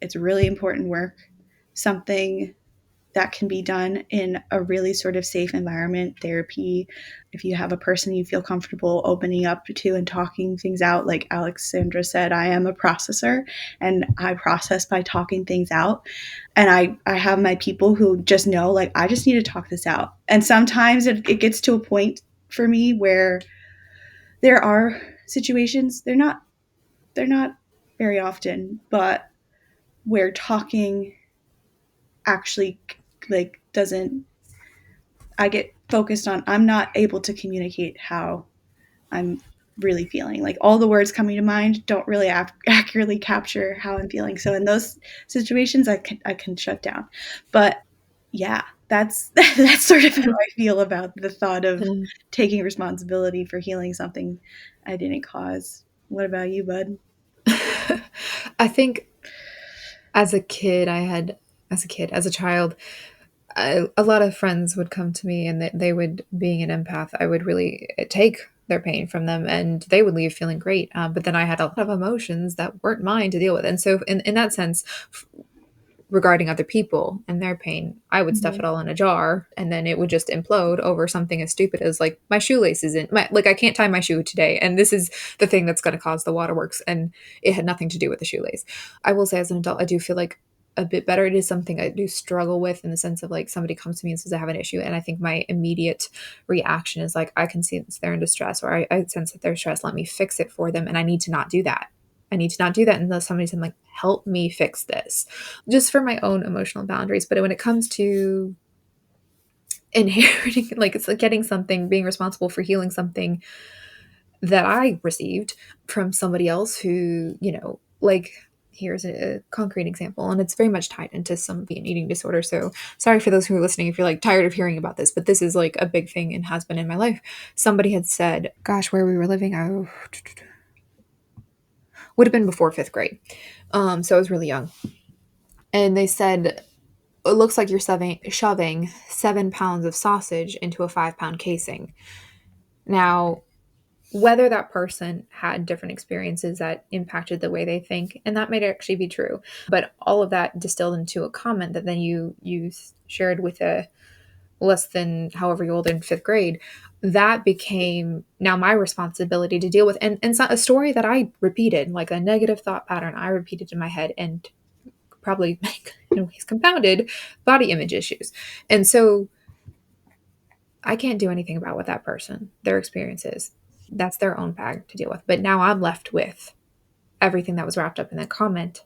It's really important work, something that can be done in a really sort of safe environment, therapy. If you have a person you feel comfortable opening up to and talking things out, like Alexandra said, I am a processor and I process by talking things out. And I have my people who just know, like, I just need to talk this out. And sometimes it gets to a point for me where there are situations, they're not very often, but where talking actually like doesn't, I get focused on, I'm not able to communicate how I'm really feeling. Like all the words coming to mind don't really accurately capture how I'm feeling. So in those situations, I can shut down. But yeah, that's sort of how I feel about the thought of taking responsibility for healing something I didn't cause. What about you, bud? I think as a kid, as a child, a lot of friends would come to me and they would, being an empath, I would really take their pain from them and they would leave feeling great. But then I had a lot of emotions that weren't mine to deal with. And so, in that sense, regarding other people and their pain, I would stuff Mm-hmm. it all in a jar and then it would just implode over something as stupid as like my shoelace isn't my, like I can't tie my shoe today and this is the thing that's going to cause the waterworks and it had nothing to do with the shoelace. I will say as an adult I do feel like a bit better. It is something I do struggle with in the sense of like somebody comes to me and says I have an issue and I think my immediate reaction is like I can sense they're in distress or I sense that they're stressed, let me fix it for them, and I need to not do that. I need to not do that unless somebody's like, help me fix this, just for my own emotional boundaries. But when it comes to inheriting, like it's like getting something, being responsible for healing something that I received from somebody else who, like here's a concrete example, and it's very much tied into some eating disorder. So sorry for those who are listening if you're like tired of hearing about this, but this is like a big thing and has been in my life. Somebody had said, gosh, where we were living, I would have been before fifth grade. So I was really young. And they said, it looks like you're shoving 7 pounds of sausage into a 5 pound casing. Now, whether that person had different experiences that impacted the way they think, and that might actually be true, but all of that distilled into a comment that then you shared with a less than however old in fifth grade, that became now my responsibility to deal with, and it's not a story that I repeated, like a negative thought pattern I repeated in my head, and probably in ways compounded body image issues. And so I can't do anything about what that person, their experience is. That's their own bag to deal with. But now I'm left with everything that was wrapped up in that comment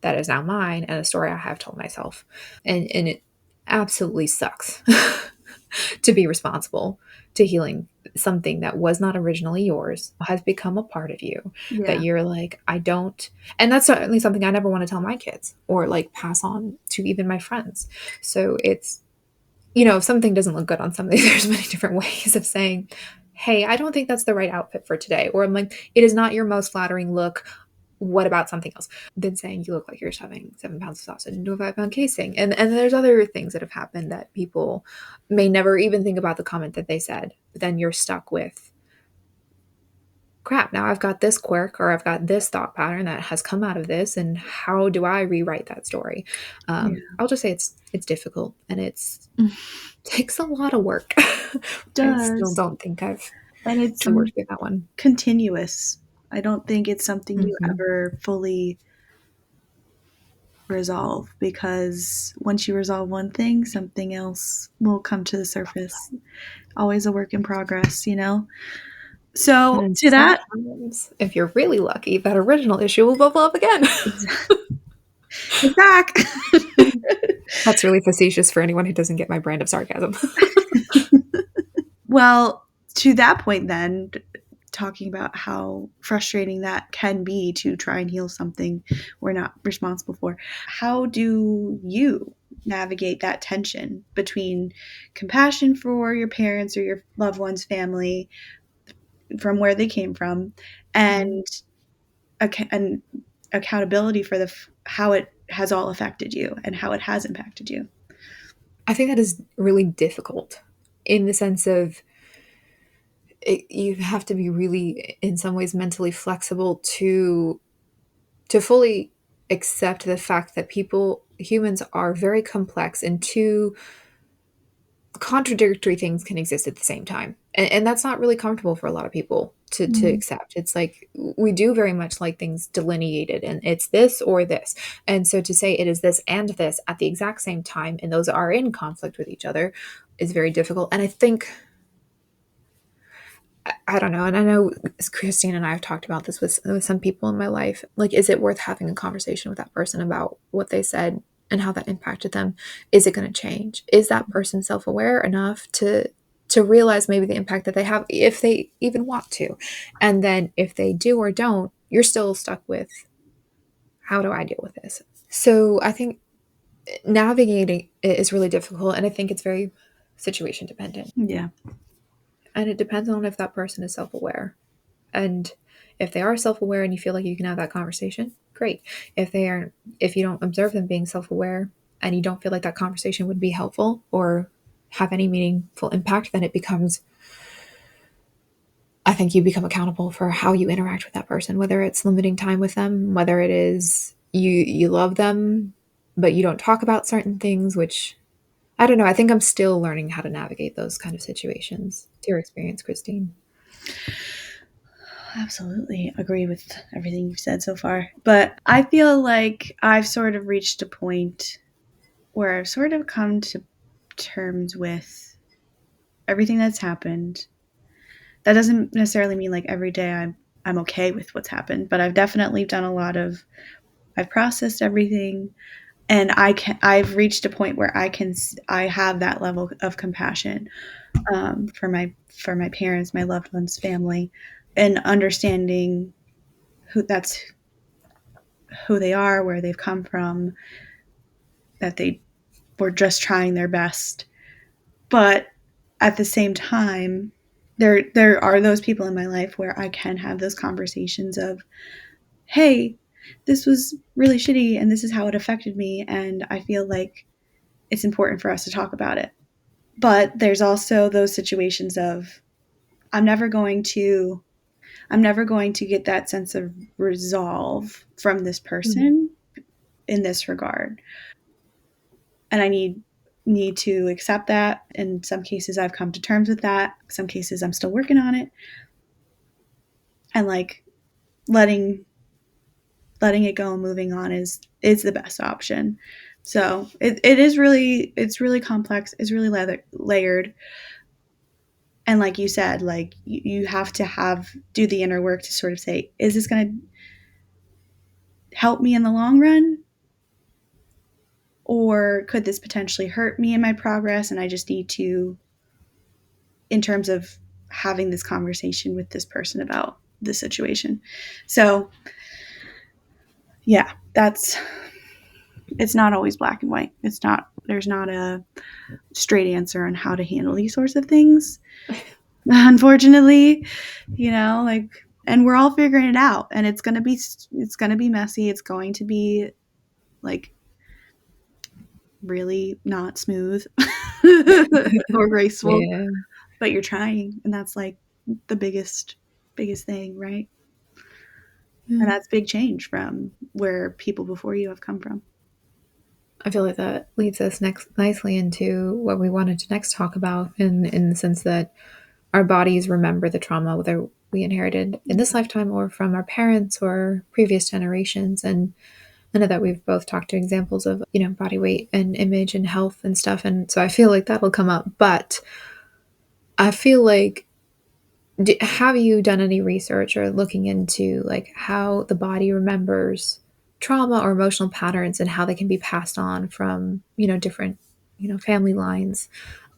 that is now mine and a story I have told myself. And it absolutely sucks to be responsible to healing something that was not originally yours, has become a part of you, that Yeah. you're like, I don't. And that's certainly something I never want to tell my kids or like pass on to even my friends. So it's, if something doesn't look good on somebody, there's many different ways of saying, hey, I don't think that's the right outfit for today. Or I'm like, it is not your most flattering look. What about something else? Than saying you look like you're shoving 7 pounds of sausage into a 5 pound casing. And there's other things that have happened that people may never even think about the comment that they said. But then you're stuck with, crap, now I've got this quirk or I've got this thought pattern that has come out of this. And how do I rewrite that story? Yeah. I'll just say it's difficult and it's It takes a lot of work. I still does. don't think I've And it's truly worked through that one. continuous. I don't think it's something you Mm-hmm. ever fully resolve, because once you resolve one thing, something else will come to the surface. Always a work in progress, you know? So, And to that, sometimes, if you're really lucky, that original issue will bubble up again. it's back. That's really facetious for anyone who doesn't get my brand of sarcasm. Well, to that point, then, talking about how frustrating that can be to try and heal something we're not responsible for, how do you navigate that tension between compassion for your parents or your loved one's family from where they came from, Mhm. and, and accountability for how it has all affected you and how it has impacted you? I think that is really difficult in the sense of you have to be really, in some ways, mentally flexible to fully accept the fact that humans are very complex, and two contradictory things can exist at the same time. And that's not really comfortable for a lot of people to Mm. accept. It's like we do very much like things delineated, and it's this or this. And so to say it is this and this at the exact same time, and those are in conflict with each other, is very difficult. And I think, I don't know, and I know Christine and I have talked about this with some people in my life. Like, is it worth having a conversation with that person about what they said and how that impacted them? Is it going to change? Is that person self-aware enough to realize maybe the impact that they have, if they even want to? And then if they do or don't, you're still stuck with, how do I deal with this? So I think navigating it is really difficult, and I think it's very situation dependent. Yeah. And it depends on if that person is self-aware. And if they are self-aware and you feel like you can have that conversation, great. If they aren't, if you don't observe them being self-aware and you don't feel like that conversation would be helpful or have any meaningful impact, then it becomes, I think you become accountable for how you interact with that person, whether it's limiting time with them, whether it is you love them but you don't talk about certain things, which I don't know. I think I'm still learning how to navigate those kind of situations. To your experience, Christine. Absolutely agree with everything you've said so far. But I feel like I've sort of reached a point where I've sort of come to terms with everything that's happened. That doesn't necessarily mean like every day I'm okay with what's happened, but I've definitely done a lot of I've processed everything, and I've reached a point where I have that level of compassion for my parents, my loved ones, family, and understanding that's who they are, where they've come from, that they were just trying their best. But at the same time, there are those people in my life where I can have those conversations of, hey, this was really shitty and this is how it affected me, and I feel like it's important for us to talk about it. But there's also those situations of I'm never going to I'm never going to get that sense of resolve from this Mhm. person in this regard. And I need to accept that. In some cases I've come to terms with that. Some cases I'm still working on it. And like letting letting it go and moving on is the best option. So it is really it's really complex. It's really layered. And like you said, like you have to have do the inner work to sort of say, is this going to help me in the long run, or could this potentially hurt me in my progress, and I just need to, in terms of having this conversation with this person about the situation. So yeah, that's it's not always black and white. It's not There's not a straight answer on how to handle these sorts of things, unfortunately. Like, and we're all figuring it out, and it's going to be messy. It's going to be like really not smooth or graceful, Yeah. but you're trying, and that's like the biggest thing, right? And Yeah. that's big change from where people before you have come from. I feel like that leads us next nicely into what we wanted to next talk about, in the sense that our bodies remember the trauma, whether we inherited in this lifetime or from our parents or previous generations. And I know that we've both talked to examples of, body weight and image and health and stuff. And so I feel like that'll come up. But I feel like, have you done any research or looking into like how the body remembers trauma or emotional patterns and how they can be passed on from, different, family lines,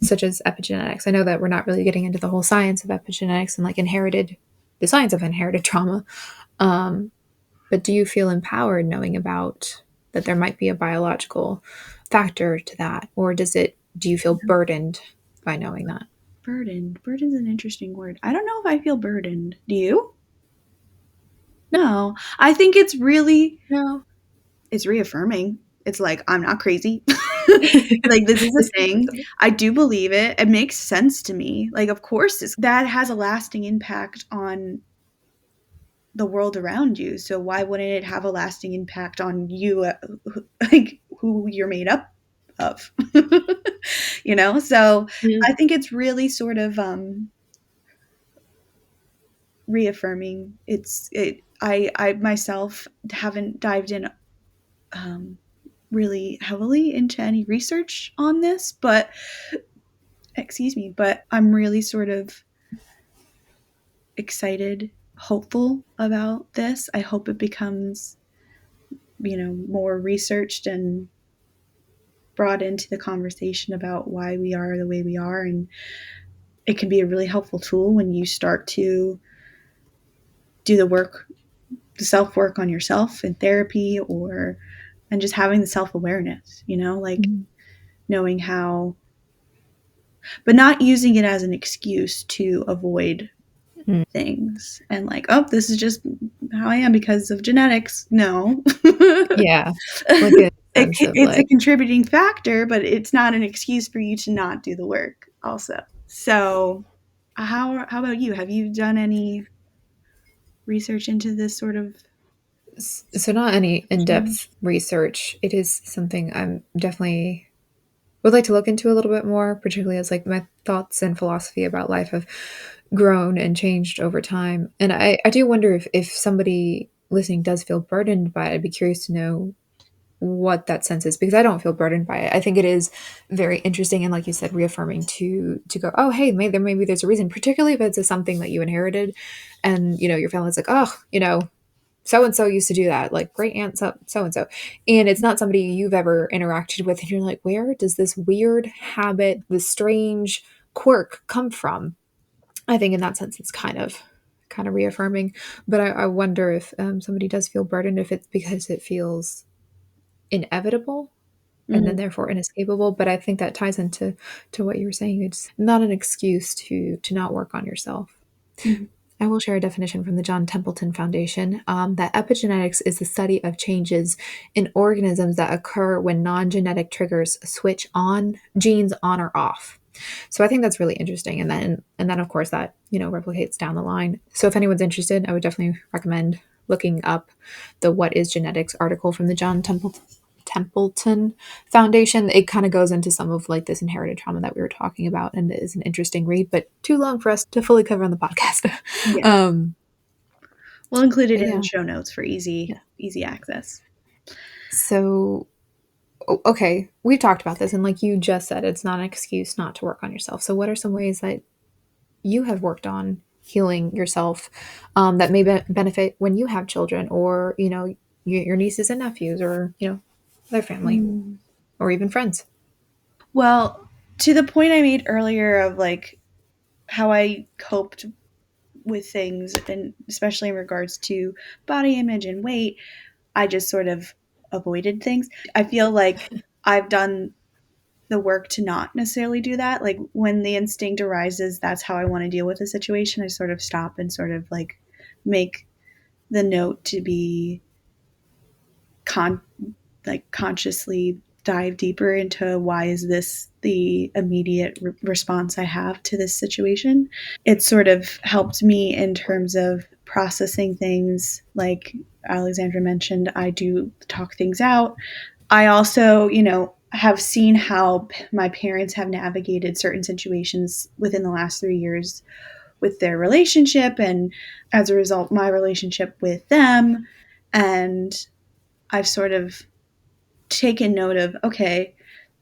such as epigenetics? I know that we're not really getting into the whole science of epigenetics and like the science of inherited trauma. Um, but do you feel empowered knowing about that there might be a biological factor to that? Or do you feel burdened by knowing that? Burden's an interesting word. I don't know if I feel burdened. Do you? No, I think it's No. reaffirming. It's like I'm not crazy. Like, this is a thing. I do believe it. It makes sense to me. Like, of course, that has a lasting impact on the world around you. So why wouldn't it have a lasting impact on you, like who you're made up of? So Yeah. I think it's really sort of reaffirming. I myself haven't dived in um, really heavily into any research on this, but excuse me, but I'm really sort of excited, hopeful about this. I hope it becomes, more researched and brought into the conversation about why we are the way we are. And it can be a really helpful tool when you start to do the self work on yourself in therapy, and just having the self awareness, like Mhm. knowing how, but not using it as an excuse to avoid Mm. things and like, oh, this is just how I am because of genetics. No. Yeah. Like a sense of It's a like, contributing factor, but it's not an excuse for you to not do the work also. So how about you? Have you done any research into this sort of so not any in-depth challenge? research. It is something I'm definitely would like to look into a little bit more, particularly as like my thoughts and philosophy about life have grown and changed over time. And I do wonder if somebody listening does feel burdened by it. I'd be curious to know what that sense is because I don't feel burdened by it. I think it is very interesting and like you said, reaffirming to go, oh hey, maybe there's a reason, particularly if it's a something that you inherited and your family's like, oh, so and so used to do that, like great aunt so and so. And it's not somebody you've ever interacted with, and you're like, where does this weird habit, this strange quirk come from? I think in that sense, it's kind of reaffirming. But I wonder if somebody does feel burdened, if it's because it feels inevitable and then Mm-hmm. therefore inescapable. But I think that ties into to what you were saying. It's not an excuse to not work on yourself. Mm-hmm. I will share a definition from the John Templeton Foundation that epigenetics is the study of changes in organisms that occur when non genetic triggers switch on genes on or off. So I think that's really interesting. And then of course that, replicates down the line. So if anyone's interested, I would definitely recommend looking up the What is Genetics article from the Templeton Foundation. It kind of goes into some of like this inherited trauma that we were talking about, and it is an interesting read, but too long for us to fully cover on the podcast. Yeah. um, We'll include it but in the yeah, show notes for yeah. easy access. So okay, we've talked about this, and like you just said, it's not an excuse not to work on yourself. So what are some ways that you have worked on healing yourself that may benefit when you have children, or your nieces and nephews, or their family, Mm. or even friends? Well, to the point I made earlier of like how I coped with things, and especially in regards to body image and weight, I just sort of avoided things. I feel like I've done the work to not necessarily do that. Like when the instinct arises, that's how I want to deal with a situation. I sort of stop and sort of like make the note to be con consciously dive deeper into why is this the immediate response I have to this situation. It sort of helped me in terms of processing things. Like Alexandra mentioned, I do talk things out. I also, have seen how my parents have navigated certain situations within the last 3 years with their relationship, and as a result, my relationship with them. And I've sort of taken note of, okay,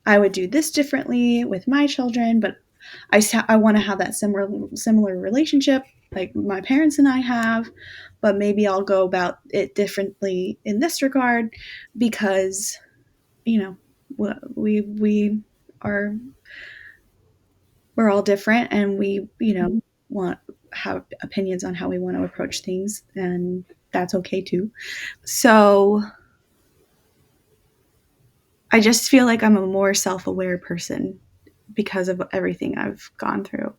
I would do this differently with my children, but I want to have that similar relationship like my parents and I have, but maybe I'll go about it differently in this regard because you know we are we're all different, and we want have opinions on how we want to approach things, and that's okay too. So I just feel like I'm a more self-aware person because of everything I've gone through.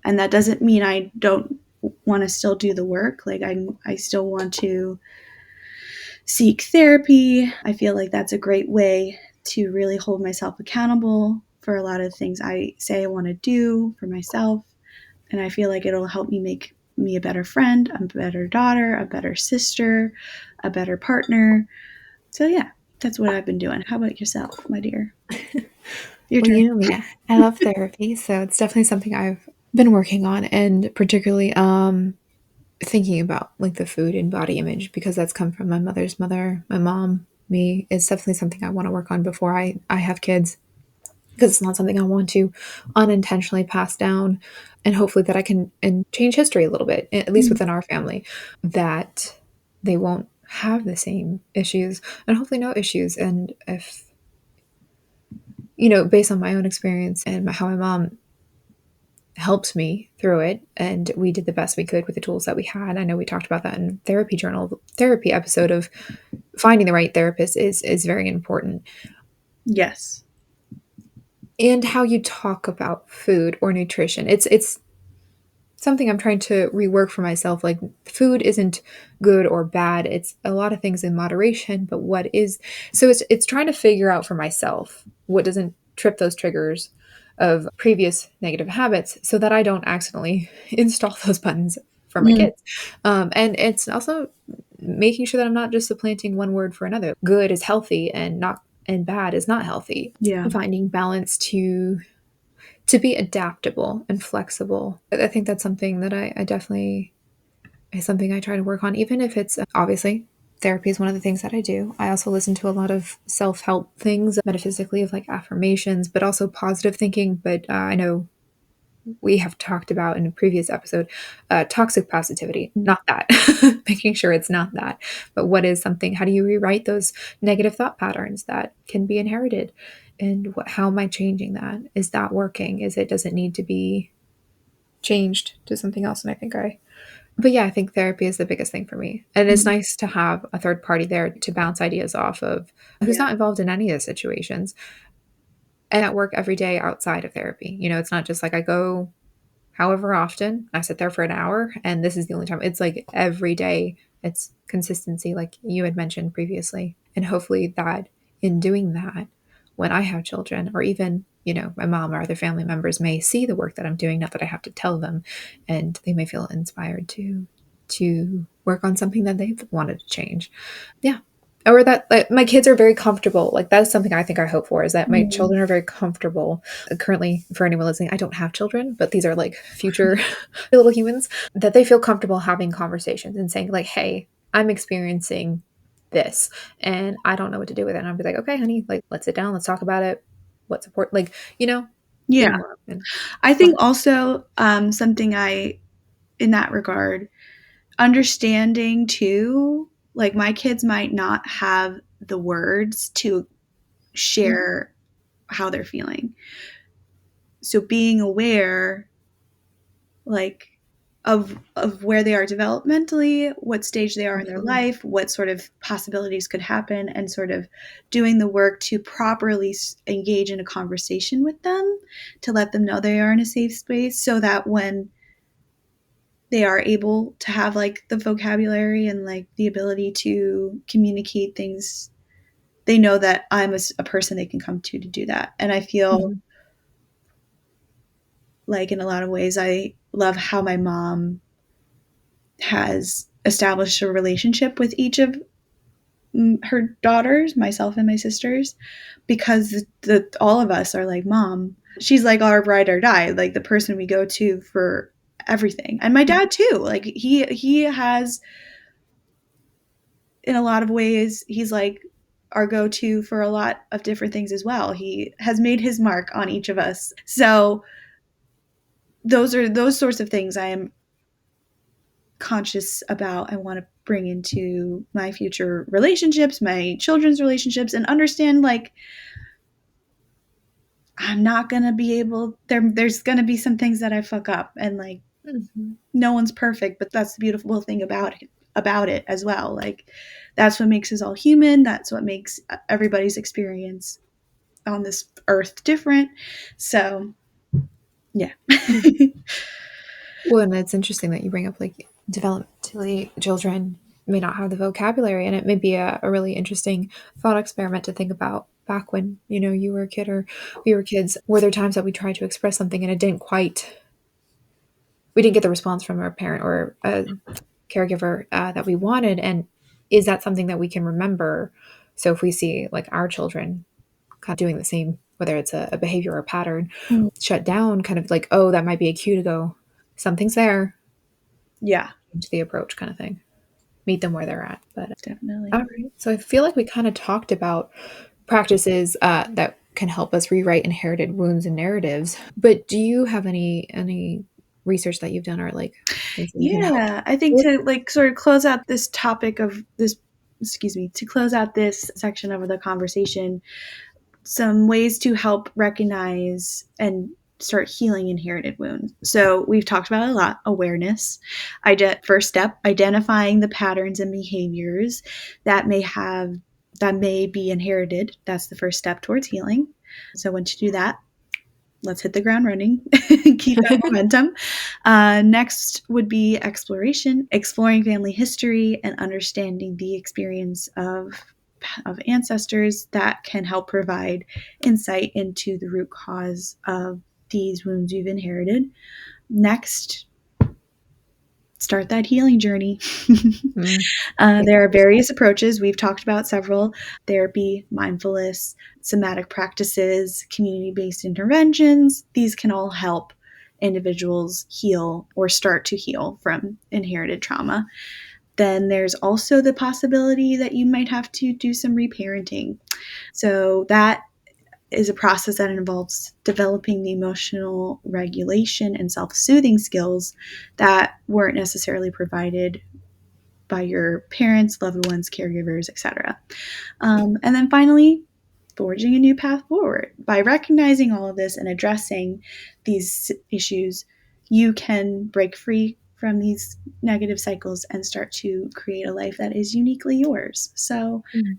And that doesn't mean I don't want to still do the work. Like I still want to seek therapy. I feel like that's a great way to really hold myself accountable for a lot of things I say I want to do for myself. And I feel like it'll help me make me a better friend, a better daughter, a better sister, a better partner. So, yeah, that's what I've been doing. How about yourself, my dear? Your Well, turn. you know me. I love therapy, so it's definitely something I've been working on, and particularly thinking about like the food and body image because that's come from my mother's mother, my mom, me. It's definitely something I want to work on before I have kids because it's not something I want to unintentionally pass down, and hopefully that I can and change history a little bit, at least within our family, that they won't have the same issues and hopefully no issues. And if based on my own experience and how my mom helped me through it, and we did the best we could with the tools that we had. I know we talked about that in therapy episode of finding the right therapist is very important. Yes. And how you talk about food or nutrition. It's something I'm trying to rework for myself. Like food isn't good or bad. It's a lot of things in moderation, but what is so it's trying to figure out for myself what doesn't trip those triggers of previous negative habits so that I don't accidentally install those buttons for my Mm, kids. And it's also making sure that I'm not just supplanting one word for another. Good is healthy and bad is not healthy. yeah. Finding balance to be adaptable and flexible. I think that's something that I definitely is something I try to work on, even if it's obviously therapy is one of the things that I do. I also listen to a lot of self help things, metaphysically, of like affirmations, but also positive thinking. But I know we have talked about in a previous episode toxic positivity, not that, making sure it's not that. But what is something, how do you rewrite those negative thought patterns that can be inherited? And how am I changing that? Is that working? Does it need to be changed to something else? And but yeah, I think therapy is the biggest thing for me. And it's Mm, nice to have a third party there to bounce ideas off of who's yeah. not involved in any of the situations and at work every day outside of therapy. It's not just like I go however often, I sit there for an hour and this is the only time. It's like every day, it's consistency, like you had mentioned previously. And hopefully, that in doing that, when I have children, or even, my mom or other family members may see the work that I'm doing, not that I have to tell them, and they may feel inspired to work on something that they've wanted to change. Yeah. Or that like, my kids are very comfortable. Like that's something I think I hope for is that my Mm, children are very comfortable. Currently, for anyone listening, I don't have children, but these are like future little humans that they feel comfortable having conversations and saying like, "Hey, I'm experiencing this, and I don't know what to do with it." And I'll be like, "Okay, honey, like let's sit down, let's talk about it. What support, yeah. being more open." I Go think ahead. also something in that regard, understanding too, like my kids might not have the words to Mhm, share how they're feeling. So being aware, like, of where they are developmentally, what stage they are in their absolutely. life, what sort of possibilities could happen, and sort of doing the work to properly engage in a conversation with them to let them know they are in a safe space so that when they are able to have like the vocabulary and like the ability to communicate things, they know that I'm a person they can come to do that. And I feel Mhm, like in a lot of ways I love how my mom has established a relationship with each of her daughters, myself and my sisters, because all of us are like, mom, she's like our ride or die, like the person we go to for everything. And my mhm, dad too, like he has, in a lot of ways, he's like our go-to for a lot of different things as well. He has made his mark on each of us. So those sorts of things I am conscious about. I want to bring into my future relationships, my children's relationships, and understand like I'm not gonna be able there's gonna be some things that I fuck up, and like mhm. no one's perfect, but that's the beautiful thing about it as well. Like that's what makes us all human. That's what makes everybody's experience on this earth different. So yeah. Well, and it's interesting that you bring up like developmentally children may not have the vocabulary, and it may be a really interesting thought experiment to think about. back when, you were a kid or we were kids? Were there times that we tried to express something and we didn't get the response from our parent or a caregiver that we wanted? And is that something that we can remember? So if we see like our children kind of doing the same, whether it's a behavior or a pattern, Mm. shut down, kind of like, oh, that might be a cue to go, something's there, Yeah, change the approach kind of thing. Meet them where they're at. But definitely. all right. So I feel like we kind of talked about practices that can help us rewrite inherited wounds and narratives. But do you have any research that you've done or like things that you can help Yeah, I think with? to like sort of close out this topic of this, excuse me, to close out this section of the conversation, some ways to help recognize and start healing inherited wounds. So we've talked about a lot: awareness. First step, identifying the patterns and behaviors that may be inherited. That's the first step towards healing. So once you do that, let's hit the ground running, keep that momentum. Next would be exploration, exploring family history and understanding the experience of ancestors that can help provide insight into the root cause of these wounds you've inherited. Next, start that healing journey. There are various approaches. We've talked about several: therapy, mindfulness, somatic practices, community based interventions. These can all help individuals heal or start to heal from inherited trauma. Then there's also the possibility that you might have to do some reparenting. So that is a process that involves developing the emotional regulation and self-soothing skills that weren't necessarily provided by your parents, loved ones, caregivers, etc. And then finally, forging a new path forward. By recognizing all of this and addressing these issues, you can break free from these negative cycles and start to create a life that is uniquely yours. So Mm.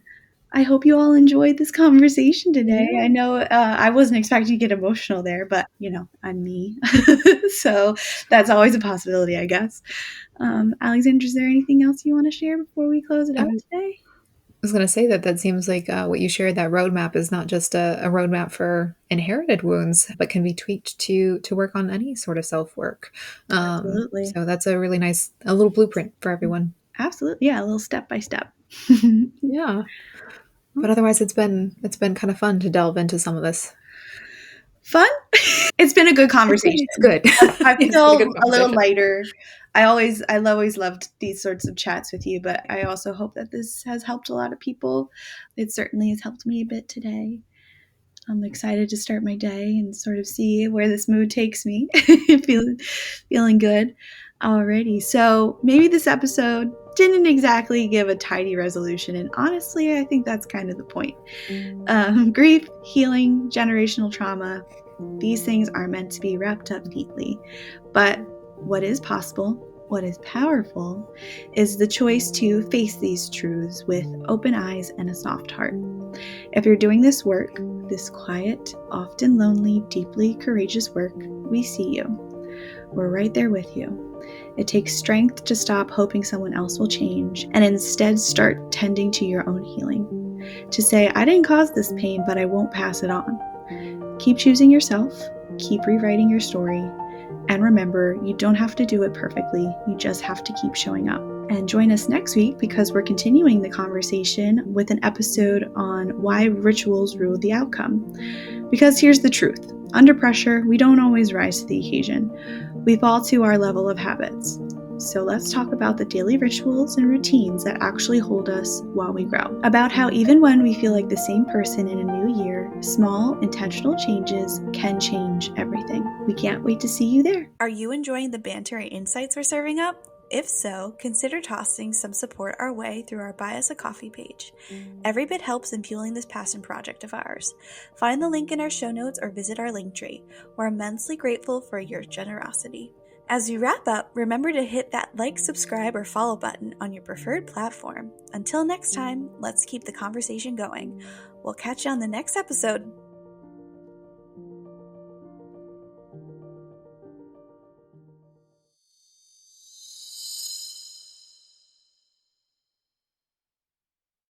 I hope you all enjoyed this conversation today. Yeah. I know I wasn't expecting to get emotional there, but I'm me. So that's always a possibility, I guess. Alexandra, is there anything else you want to share before we close it I out today? was going to say that seems like what you shared, that roadmap is not just a roadmap for inherited wounds, but can be tweaked to work on any sort of self work. Absolutely. So that's a really nice, a little blueprint for everyone. Absolutely. Yeah, a little step by step. Yeah. But otherwise, it's been kind of fun to delve into some of this. Fun? It's been a good conversation. It's good. I It's been a good feel a little conversation. lighter. I always loved these sorts of chats with you, but I also hope that this has helped a lot of people. It certainly has helped me a bit today. I'm excited to start my day and sort of see where this mood takes me. feeling good already. So maybe this episode didn't exactly give a tidy resolution, and honestly, I think that's kind of the point. Grief, healing, generational trauma, these things are meant to be wrapped up neatly. But what is possible, what is powerful, is the choice to face these truths with open eyes and a soft heart. If you're doing this work, this quiet, often lonely, deeply courageous work, we see you. We're right there with you. It takes strength to stop hoping someone else will change and instead start tending to your own healing. To say, I didn't cause this pain, but I won't pass it on. Keep choosing yourself, keep rewriting your story, and remember, you don't have to do it perfectly, you just have to keep showing up. And join us next week because we're continuing the conversation with an episode on why rituals rule the outcome. Because here's the truth: under pressure, we don't always rise to the occasion. We fall to our level of habits. So let's talk about the daily rituals and routines that actually hold us while we grow. About how even when we feel like the same person in a new year, small, intentional changes can change everything. We can't wait to see you there. Are you enjoying the banter and insights we're serving up? If so, consider tossing some support our way through our Buy Us a Coffee page. Every bit helps in fueling this passion project of ours. Find the link in our show notes or visit our link tree. We're immensely grateful for your generosity. As we wrap up, remember to hit that like, subscribe, or follow button on your preferred platform. Until next time, let's keep the conversation going. We'll catch you on the next episode.